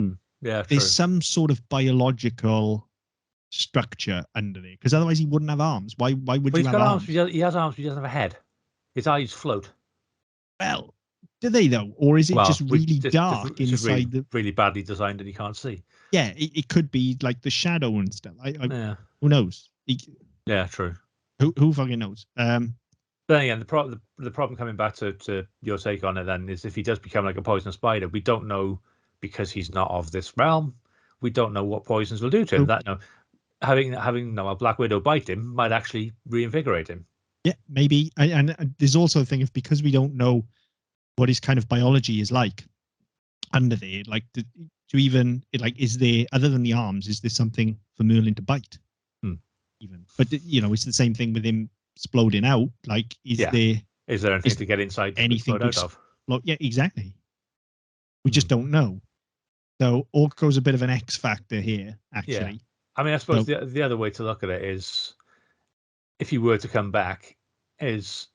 some sort of biological structure under there, because otherwise he wouldn't have arms. Why would you have arms? He has arms, but he doesn't have a head. His eyes float. Well, do they though, or is it just really dark inside really badly designed and you can't see? Yeah, it could be like the shadow and stuff. Who knows? Yeah, true. Who fucking knows? But again, the problem coming back to your take on it then is if he does become like a poisonous spider, we don't know, because he's not of this realm. We don't know what poisons will do to him. That having a Black Widow bite him might actually reinvigorate him. Yeah, maybe. And there's also a thing of, because we don't know what his kind of biology is like under there, like is there, other than the arms, is there something for Merlin to bite? Even, but it's the same thing with him exploding out. Like, is there anything to get inside? Anything to explode? Yeah, exactly. We just don't know. So Orco's a bit of an X factor here, actually. Yeah. I mean, I suppose the other way to look at it is, if he were to come back, is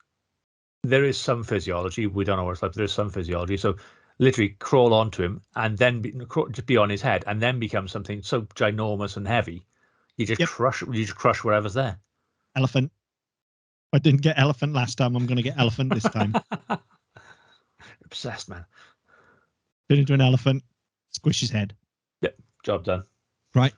there is some physiology. We don't know what it's like, but there's some physiology. So literally crawl onto him and then be on his head and then become something so ginormous and heavy. You just crush whatever's there. Elephant. I didn't get elephant last time. I'm going to get elephant this time. Obsessed, man. Turn into an elephant. Squish his head. Yep. Job done. Right.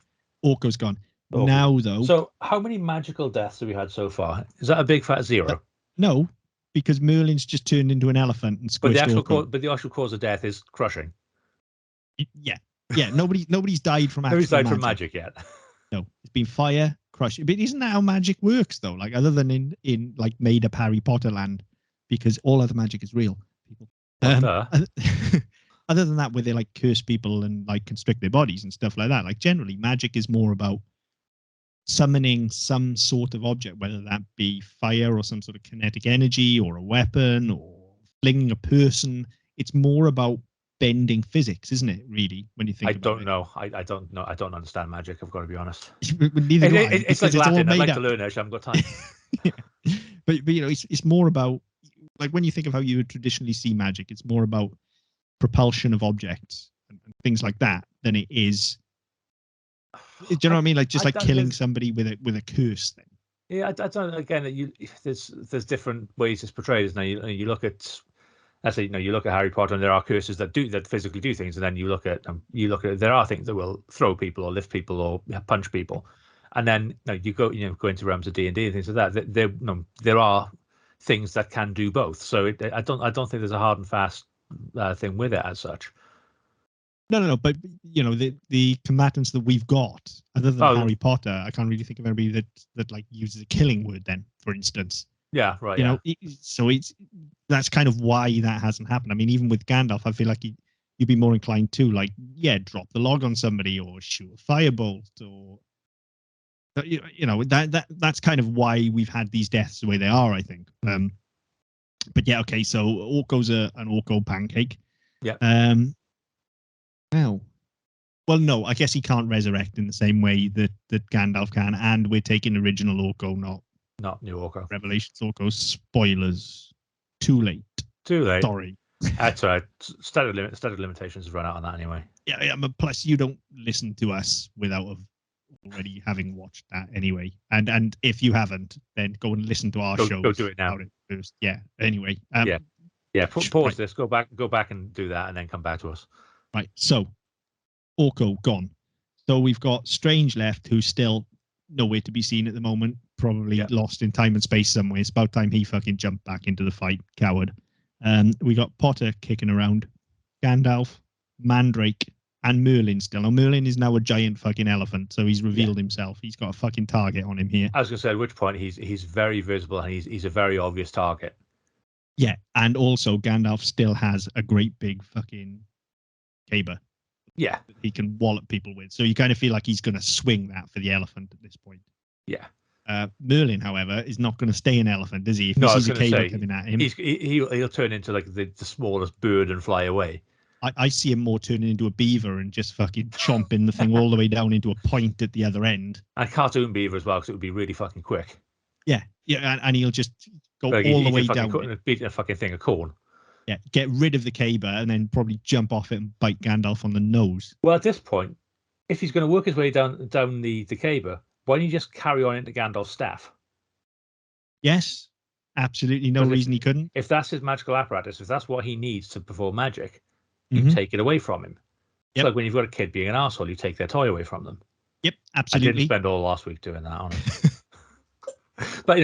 Orco's gone. Now, though. So how many magical deaths have we had so far? Is that a big fat zero? No, because Merlin's just turned into an elephant and squished Orco. But the actual cause of death is crushing. Yeah. Yeah. Nobody's died from magic yet. No, it's been fire, crush. But isn't that how magic works, though? Like, other than in like made up Harry Potter land, because all other magic is real. People. Other than that, where they like curse people and like constrict their bodies and stuff like that. Like, generally, magic is more about summoning some sort of object, whether that be fire or some sort of kinetic energy or a weapon or flinging a person. It's more about bending physics, isn't it? Really, when you think I don't know. I don't understand magic. I've got to be honest. Neither do I. It's like Latin. I'd like to learn it. I haven't got time. Yeah. But it's more about, like, when you think of how you would traditionally see magic, it's more about propulsion of objects and things like that than it is. Do you know what I mean? Like, just like killing somebody with a curse thing. Yeah, I don't. Again, there's different ways it's portrayed. Now you look at. That's it. You look at Harry Potter, and there are curses that physically do things, and then you look at there are things that will throw people or lift people or punch people, and then you go into realms of D&D and things like that. There are things that can do both. So I don't think there's a hard and fast thing with it as such. No. But the combatants that we've got, other than Harry Potter, I can't really think of anybody that like uses a killing word. Then, for instance. Yeah, right. So that's kind of why that hasn't happened. I mean, even with Gandalf, I feel like you'd be more inclined to drop the log on somebody or shoot a firebolt or that's kind of why we've had these deaths the way they are, I think. But yeah, okay. So Orco's an Orco pancake. Yeah. Well, no, I guess he can't resurrect in the same way that Gandalf can, and we're taking original Orco, not new Orco. Revelations Orco. Spoilers. Too late. Sorry. That's right. Standard limitations run out on that anyway. Yeah, but plus you don't listen to us without already having watched that anyway. And if you haven't, then go and listen to our shows. Go do it now. First. Yeah. Anyway. Pause this. Go back and do that, and then come back to us. Right. So, Orco gone. So we've got Strange left, who's still nowhere to be seen at the moment. Probably lost in time and space somewhere. It's about time he fucking jumped back into the fight. Coward. We got Potter kicking around. Gandalf, Mandrake, and Merlin still. Now, Merlin is now a giant fucking elephant, so he's revealed himself. He's got a fucking target on him here. I was going to say, at which point he's very visible and he's a very obvious target. Yeah, and also Gandalf still has a great big fucking caber. Yeah. That he can wallop people with. So you kind of feel like he's going to swing that for the elephant at this point. Yeah. Merlin, however, is not going to stay an elephant, is he? If he sees a caber coming at him, he'll turn into like the smallest bird and fly away. I see him more turning into a beaver and just fucking chomping the thing all the way down into a point at the other end. And cartoon beaver as well, because it would be really fucking quick. Yeah, and he'll just go all the way down. Beat a fucking thing of corn. Yeah, get rid of the caber and then probably jump off it and bite Gandalf on the nose. Well, at this point, if he's going to work his way down the caber, why don't you just carry on into Gandalf's staff? Yes, absolutely no reason he couldn't. If that's his magical apparatus, if that's what he needs to perform magic, you take it away from him. It's like when you've got a kid being an arsehole, you take their toy away from them. Yep, absolutely. I didn't spend all last week doing that, honestly. But,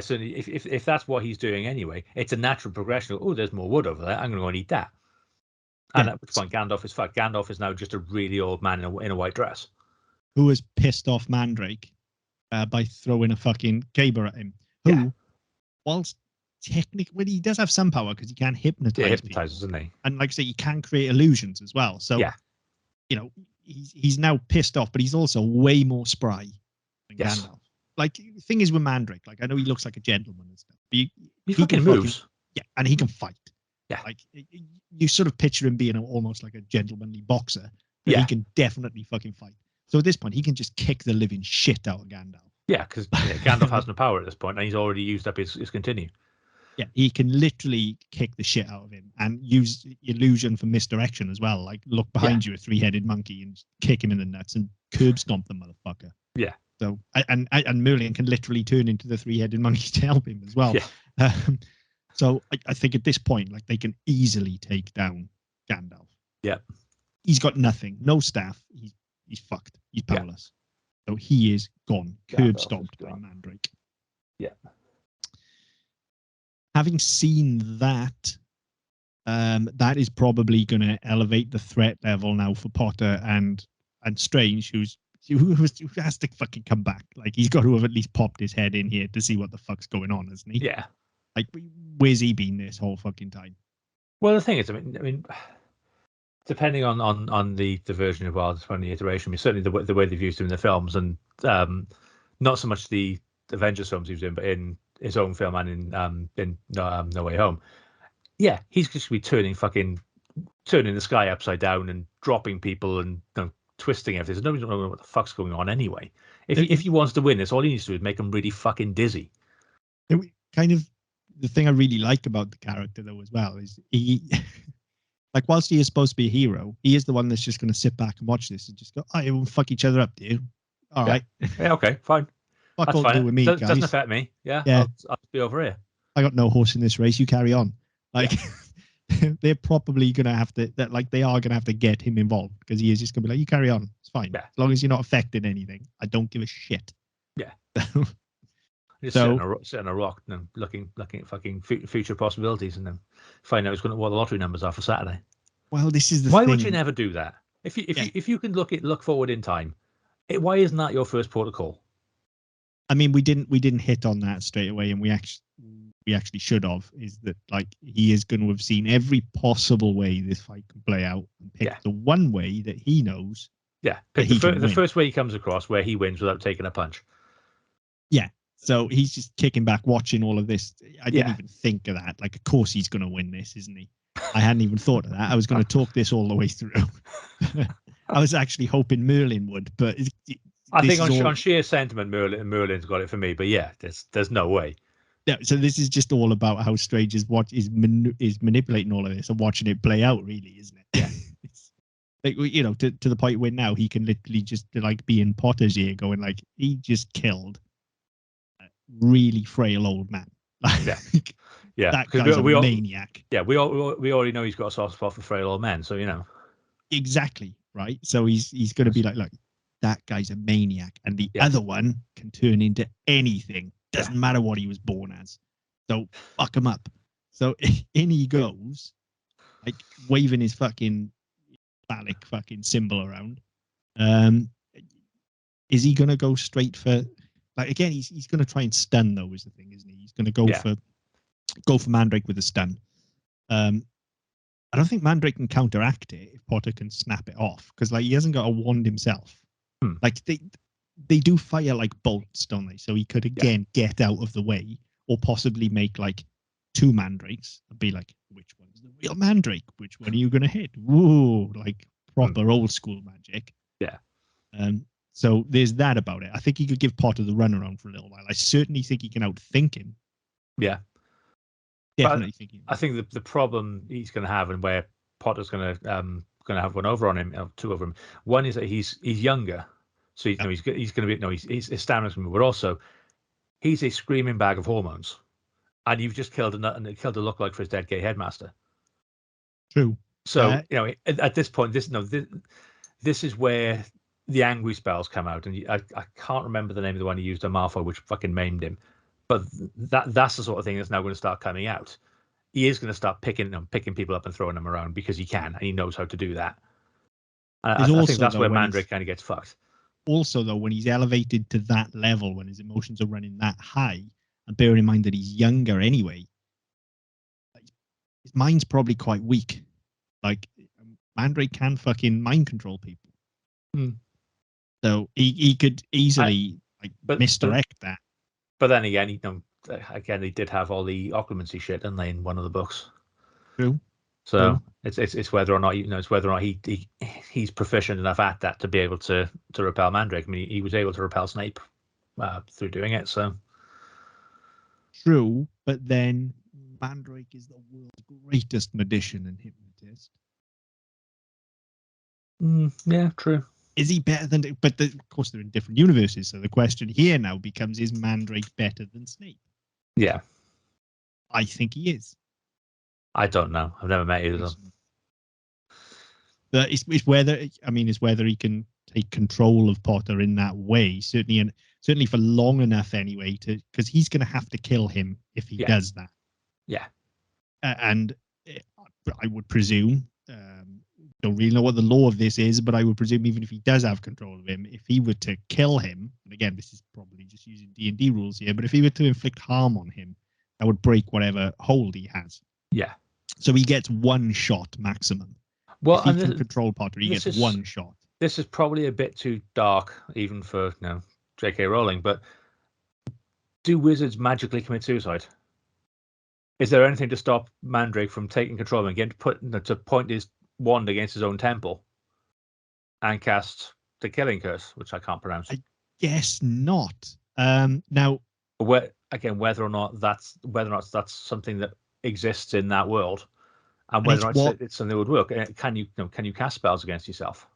so if that's what he's doing anyway, it's a natural progression. Oh, there's more wood over there. I'm going to go and eat that. And at which point, Gandalf is fucked. Gandalf is now just a really old man in a white dress. Who has pissed off Mandrake by throwing a fucking caber at him. Who, whilst technically, well, he does have some power because he can hypnotize people. Hypnotizes, doesn't he? And like I say, he can create illusions as well. So, he's now pissed off, but he's also way more spry than Gandalf. Like, the thing is with Mandrake, like, I know he looks like a gentleman and stuff, but he fucking moves. And he can fight. Yeah. Like, you sort of picture him being almost like a gentlemanly boxer, but he can definitely fucking fight. So at this point, he can just kick the living shit out of Gandalf. Yeah, because Gandalf has no power at this point, and he's already used up his continue. Yeah, he can literally kick the shit out of him and use illusion for misdirection as well. Like, look behind you, a three-headed monkey, and kick him in the nuts and curb stomp the motherfucker. Yeah. So, and Merlin can literally turn into the three-headed monkey to help him as well. Yeah. So I think at this point, like, they can easily take down Gandalf. Yeah. He's got nothing, no staff. He's fucked. He's powerless. So he is gone, curb stomped by Mandrake. Yeah. Having seen that, that is probably going to elevate the threat level now for Potter and Strange, who has to fucking come back. Like, he's got to have at least popped his head in here to see what the fuck's going on, hasn't he? Yeah. Like, where's he been this whole fucking time? Well, the thing is, I mean, depending on the version of Wilds from the iteration, I mean, certainly the way they've used him in the films, and not so much the Avengers films he was in, but in his own film and in No Way Home. Yeah, he's just be turning the sky upside down and dropping people and twisting everything. So nobody's knowing what the fuck's going on anyway. If he wants to win this, all he needs to do is make him really fucking dizzy. Kind of the thing I really like about the character, though, as well, is he, like, whilst he is supposed to be a hero, he is the one that's just going to sit back and watch this and just go, "Oh, we'll fuck each other up, do you? All right. Yeah, okay, fine. Fuck all to do with me, guys. Doesn't affect me. Yeah. I'll be over here. I got no horse in this race. You carry on." Like, they're probably going to have to, they are going to have to get him involved, because he is just going to be like, "You carry on. It's fine. Yeah. As long as you're not affecting anything. I don't give a shit." Yeah. Just sit on a rock and looking at fucking future possibilities, and then find out what the lottery numbers are for Saturday. Well, this is the Why thing. would you never do that? If you can look forward in time, why isn't that your first port of call? I mean, we didn't hit on that straight away, and we actually should have. Is that, like, he is going to have seen every possible way this fight can play out and pick the one way that he knows. Yeah, pick the first way he comes across where he wins without taking a punch. Yeah. So he's just kicking back, watching all of this. I didn't even think of that. Like, of course he's going to win this, isn't he? I hadn't even thought of that. I was going to talk this all the way through. I was actually hoping Merlin would, but I think on sheer sentiment, Merlin's got it for me. But yeah, there's no way. Yeah, so this is just all about how Strange is manipulating all of this and watching it play out, really, isn't it? Yeah. Like, you know, to the point where now he can literally just like be in Potter's ear, going like, he just killed a really frail old man. Yeah, yeah. That guy's a maniac. Yeah, we already know he's got a soft spot for frail old men, so you know. Exactly, right. So he's going to be like, look, that guy's a maniac, and the other one can turn into anything. Doesn't matter what he was born as. So fuck him up. So in he goes, like waving his fucking phallic fucking symbol around. Is he gonna go straight for, like, again, he's gonna try and stun though, is the thing, isn't he? He's gonna go for Mandrake with a stun. I don't think Mandrake can counteract it if Potter can snap it off, because like he hasn't got a wand himself. Like they do fire like bolts, don't they? So he could again get out of the way, or possibly make like two Mandrakes and be like, which one's the real Mandrake? Which one are you gonna hit? Whoa, like proper old school magic. Yeah. So there's that about it. I think he could give Potter the runaround for a little while. I certainly think he can outthink him. Yeah. Definitely I think the problem he's going to have, and where Potter's going to have one over on him, two over him. One is that he's younger, so he's going to be his stamina's going to be, but also he's a screaming bag of hormones, and you've just killed a lookalike for his dead gay headmaster. True. So at this point, this is where the angry spells come out, and I can't remember the name of the one he used on Malfoy, which fucking maimed him. But that's the sort of thing that's now going to start coming out. He is going to start picking people up and throwing them around because he can, and he knows how to do that. I think that's where Mandrake kind of gets fucked. Also, though, when he's elevated to that level, when his emotions are running that high, and bearing in mind that he's younger anyway, his mind's probably quite weak. Like, Mandrake can fucking mind control people. So he could easily misdirect that. But then again, he did have all the occlumency shit, didn't they, in one of the books? True. So it's whether or not he's proficient enough at that to be able to repel Mandrake. I mean, he was able to repel Snape through doing it. So true, but then Mandrake is the world's greatest magician and hypnotist. Yeah, true. Is he better than? But of course, they're in different universes. So the question here now becomes: is Mandrake better than Snape? Yeah, I think he is. I don't know. I've never met either of them. But it's whether he can take control of Potter in that way. Certainly for long enough anyway, because he's going to have to kill him if he does that. Yeah, and I would presume. Don't really know what the law of this is, but I would presume even if he does have control of him, if he were to kill him, and again, this is probably just using D&D rules here, but if he were to inflict harm on him, that would break whatever hold he has. Yeah. So he gets one shot maximum. Well, if he can control Potter, he gets one shot. This is probably a bit too dark, even for J.K. Rowling, but do wizards magically commit suicide? Is there anything to stop Mandrake from taking control and getting to point his wand against his own temple and cast the killing curse, which I can't pronounce? I guess not. Now, whether or not that's something that exists in that world, and whether or not it's something that would work. Can you cast spells against yourself?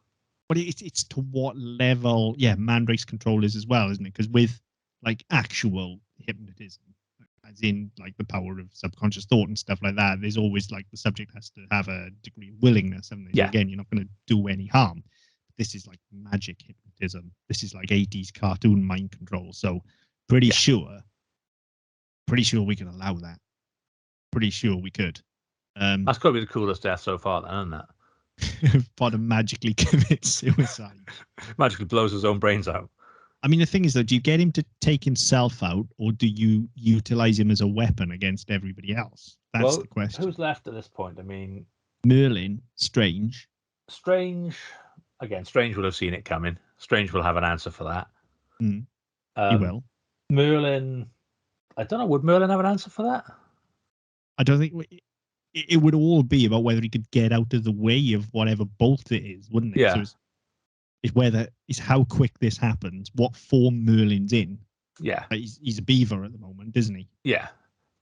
But it's to what level? Yeah, Mandrake's control is as well, isn't it? Because with like actual hypnotism, as in like the power of subconscious thought and stuff like that, there's always like the subject has to have a degree of willingness. And again, you're not going to do any harm. This is like magic hypnotism. This is like 80s cartoon mind control. So pretty sure we can allow that. Pretty sure we could. That's got to be the coolest death so far, then, isn't it? Potter magically commits suicide. Magically blows his own brains out. I mean, the thing is, though, do you get him to take himself out, or do you utilize him as a weapon against everybody else? That's the question. Who's left at this point? I mean, Merlin, Strange. Again, Strange will have seen it coming. Strange will have an answer for that. He will. Merlin, I don't know. Would Merlin have an answer for that? I don't think it would all be about whether he could get out of the way of whatever bolt it is, wouldn't it? Yeah. So it's how quick this happens, what form Merlin's in. Yeah. He's a beaver at the moment, isn't he? Yeah.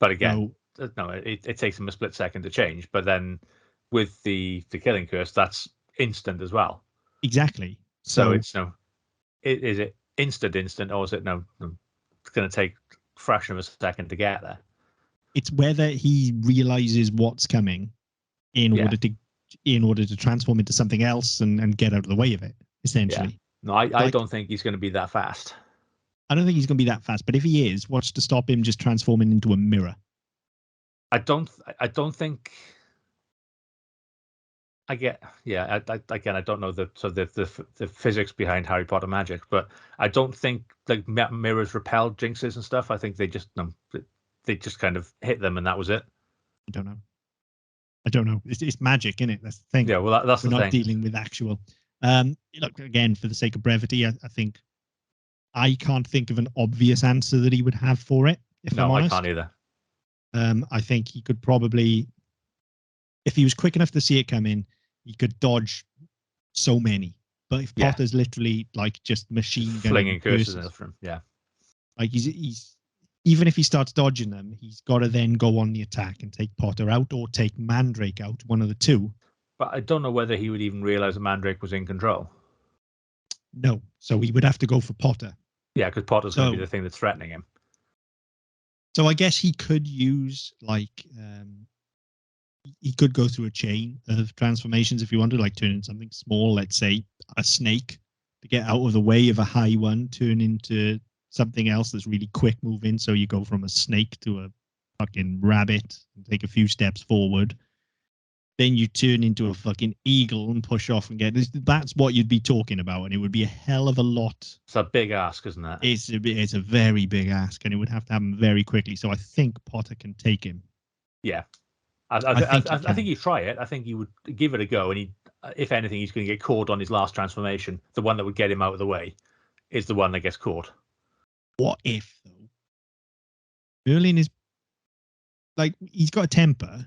But again, no, it takes him a split second to change. But then with the killing curse, that's instant as well. Exactly. So it's is it instant, or is it it's going to take a fraction of a second to get there? It's whether he realizes what's coming in order to transform into something else and get out of the way of it, essentially. Yeah. No, I don't think he's going to be that fast. I don't think he's going to be that fast, but if he is, what's to stop him just transforming into a mirror? I don't think. I don't know the physics behind Harry Potter magic, but I don't think like mirrors repel jinxes and stuff. I think they just kind of hit them and that was it. I don't know. It's magic, isn't it? That's the thing. Yeah, well, that's we're the not thing. dealing with actual. Look, again, for the sake of brevity, I think I can't think of an obvious answer that he would have for it. If I'm honest, I can't either. I think he could probably, if he was quick enough to see it come in, he could dodge so many. But if Potter's literally like just machine gunning flinging curses at him, like he's even if he starts dodging them, he's got to then go on the attack and take Potter out or take Mandrake out, one of the two. But I don't know whether he would even realize that Mandrake was in control. No, so he would have to go for Potter. Yeah, because Potter's going to be the thing that's threatening him. So I guess he could use he could go through a chain of transformations if you wanted, like turn into something small, let's say a snake, to get out of the way of a high one, turn into something else that's really quick moving. So you go from a snake to a fucking rabbit and take a few steps forward. Then you turn into a fucking eagle and push off and get this. That's what you'd be talking about, and it would be a hell of a lot. It's a big ask, isn't it? It's a very big ask, and it would have to happen very quickly. So I think Potter can take him. Yeah, I think he'd try it. I think he would give it a go, and he, if anything, he's going to get caught on his last transformation. The one that would get him out of the way is the one that gets caught. What if though? Merlin is like he's got a temper.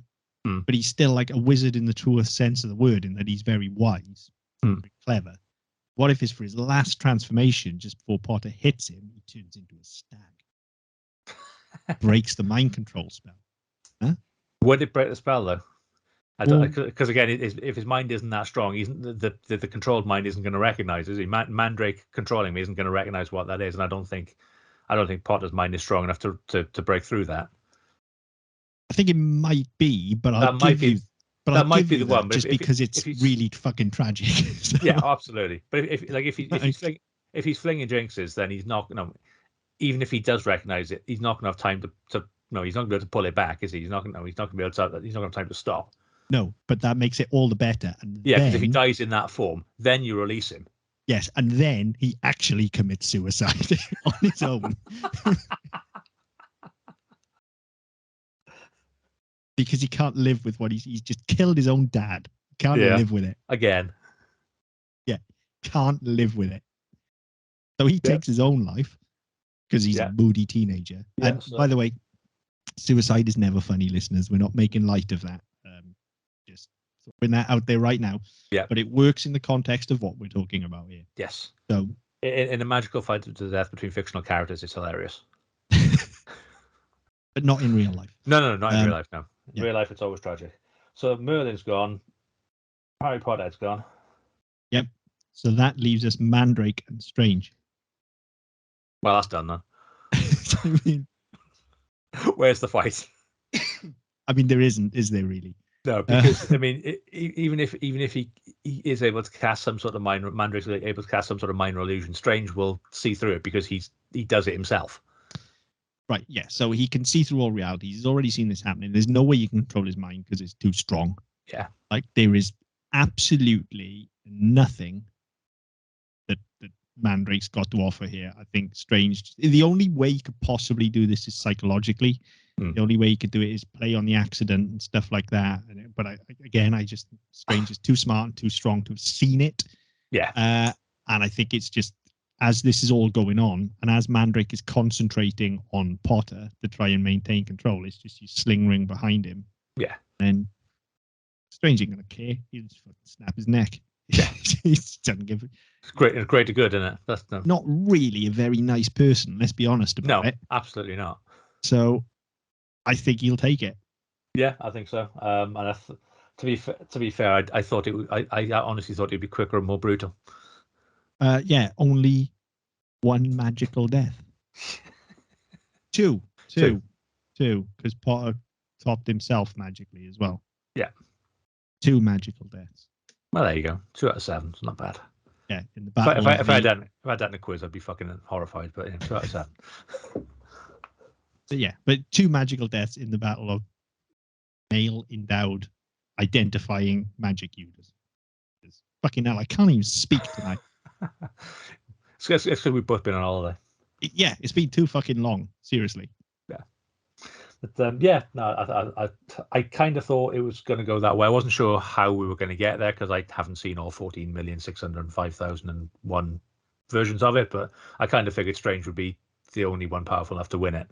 But he's still like a wizard in the truest sense of the word, in that he's very wise, very clever. What if it's for his last transformation, just before Potter hits him, he turns into a stag, breaks the mind control spell? Huh? Would it break the spell though? I don't, because again, if his mind isn't that strong, the controlled mind isn't going to recognize it. Mandrake controlling me isn't going to recognize what that is, and I don't think Potter's mind is strong enough to break through that. I think it might be, but that might be the one. Just because it's really fucking tragic. So. Yeah, absolutely. But if he's flinging jinxes, then he's not. Even if he does recognize it, he's not going to have time to. No, he's not going to be able to pull it back, is he? He's not going to be able to. He's not going to have time to stop. No, but that makes it all the better. And because if he dies in that form, then you release him. Yes, and then he actually commits suicide on his own. Because he can't live with what he's just killed his own dad. Can't live with it. Again. Yeah, can't live with it. So he takes his own life because he's a moody teenager. Yeah, and by the way, suicide is never funny, listeners. We're not making light of that. Just throwing that out there right now. Yeah. But it works in the context of what we're talking about here. Yes. So in a magical fight to the death between fictional characters, it's hilarious. But not in real life. No, not in real life, no. In real life, it's always tragic. So Merlin's gone. Harry Potter's gone. Yep. So that leaves us Mandrake and Strange. Well, that's done then. I mean, where's the fight? I mean, there isn't, is there really? No, because I mean, even if he is able to cast some sort of Mandrake's able to cast some sort of minor illusion, Strange will see through it because he does it himself. Right, yeah. So he can see through all reality. He's already seen this happening. There's no way you can control his mind because it's too strong. Yeah. Like there is absolutely nothing that Mandrake's got to offer here. I think Strange. The only way you could possibly do this is psychologically. The only way you could do it is play on the accident and stuff like that. But I just Strange is too smart and too strong to have seen it. Yeah. And I think it's just as this is all going on, and as Mandrake is concentrating on Potter to try and maintain control, it's just you sling ring behind him. Yeah. And Strange ain't gonna care. He'll just fucking snap his neck. Yeah. He doesn't give it. It's great to good, isn't it? That's not really a very nice person. Let's be honest about it. No, absolutely not. So, I think he'll take it. Yeah, I think so. And to be fair, I thought it. I honestly thought it'd be quicker and more brutal. Yeah, only one magical death. Two, because Potter topped himself magically as well. Yeah. 2 magical deaths. Well, there you go. 2 out of 7. It's not bad. Yeah, in the battle. If I had that in a quiz, I'd be fucking horrified. But yeah, 2 out of 7. But 2 magical deaths in the battle of male endowed identifying magic users. Fucking hell, I can't even speak tonight. It's because we've both been on holiday. Yeah, it's been too fucking long. Seriously. Yeah. But I kind of thought it was going to go that way. I wasn't sure how we were going to get there because I haven't seen all 14,605,001 versions of it. But I kind of figured Strange would be the only one powerful enough to win it.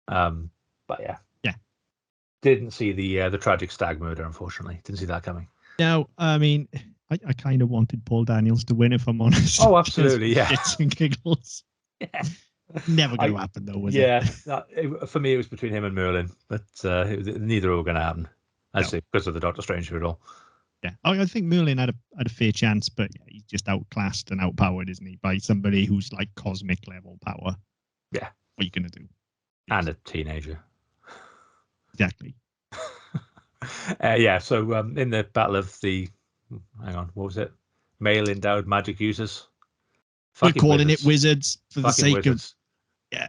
But yeah. Didn't see the tragic stag murder, unfortunately. Didn't see that coming. No, I mean, I kind of wanted Paul Daniels to win, if I'm honest. Oh, absolutely, yeah. Shits and giggles. Yeah. Never going to happen, though, was it? For me, it was between him and Merlin, but neither were going to happen. I'd say because of the Doctor Strange of it all. Yeah, I think Merlin had a fair chance, but he's just outclassed and outpowered, isn't he, by somebody who's like cosmic level power. Yeah. What are you going to do? And a teenager. Exactly. So in the battle of the, hang on, what was it? Male endowed magic users. We're calling it wizards for the sake of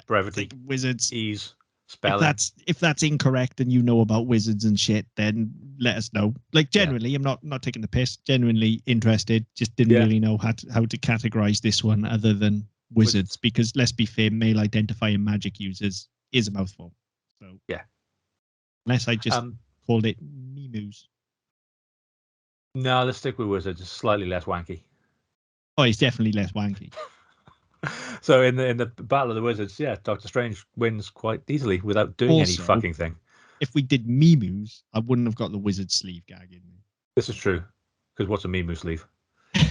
brevity, wizards, ease, spelling. If that's incorrect and you know about wizards and shit, then let us know. Like genuinely, I'm not taking the piss. Genuinely interested. Just didn't really know how to categorize this one other than wizards, because let's be fair, male identifying magic users is a mouthful. So yeah, unless I just called it Mimus. No, let's stick with wizards. It's slightly less wanky. Oh, it's definitely less wanky. So in the Battle of the Wizards, Doctor Strange wins quite easily without doing any fucking thing. If we did Mimus, I wouldn't have got the wizard sleeve gag in me. This is true. Because what's a Mimu sleeve?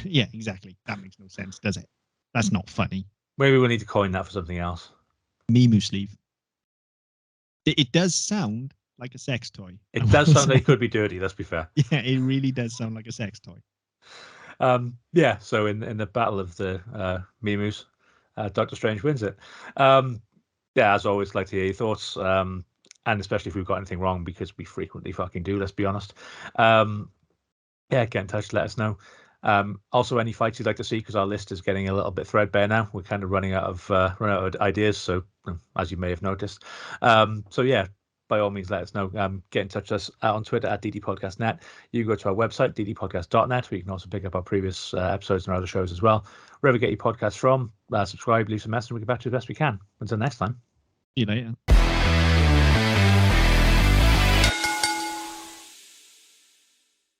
Yeah, exactly. That makes no sense, does it? That's not funny. Maybe we need to coin that for something else. Mimu sleeve. It does sound like a sex toy. It does sound like it could be dirty, let's be fair. Yeah, it really does sound like a sex toy. So in the Battle of the Mimus, Doctor Strange wins it. As always, like to hear your thoughts, and especially if we've got anything wrong, because we frequently fucking do, let's be honest. Get in touch, let us know. Also, any fights you'd like to see, because our list is getting a little bit threadbare now. We're kind of running out of ideas, so as you may have noticed. By all means, let us know. Get in touch with us on Twitter at ddpodcastnet. You can go to our website, ddpodcast.net, where you can also pick up our previous episodes and our other shows as well. Wherever you get your podcasts from, subscribe, leave some message, and we'll get back to you as best we can. Until next time. See you later.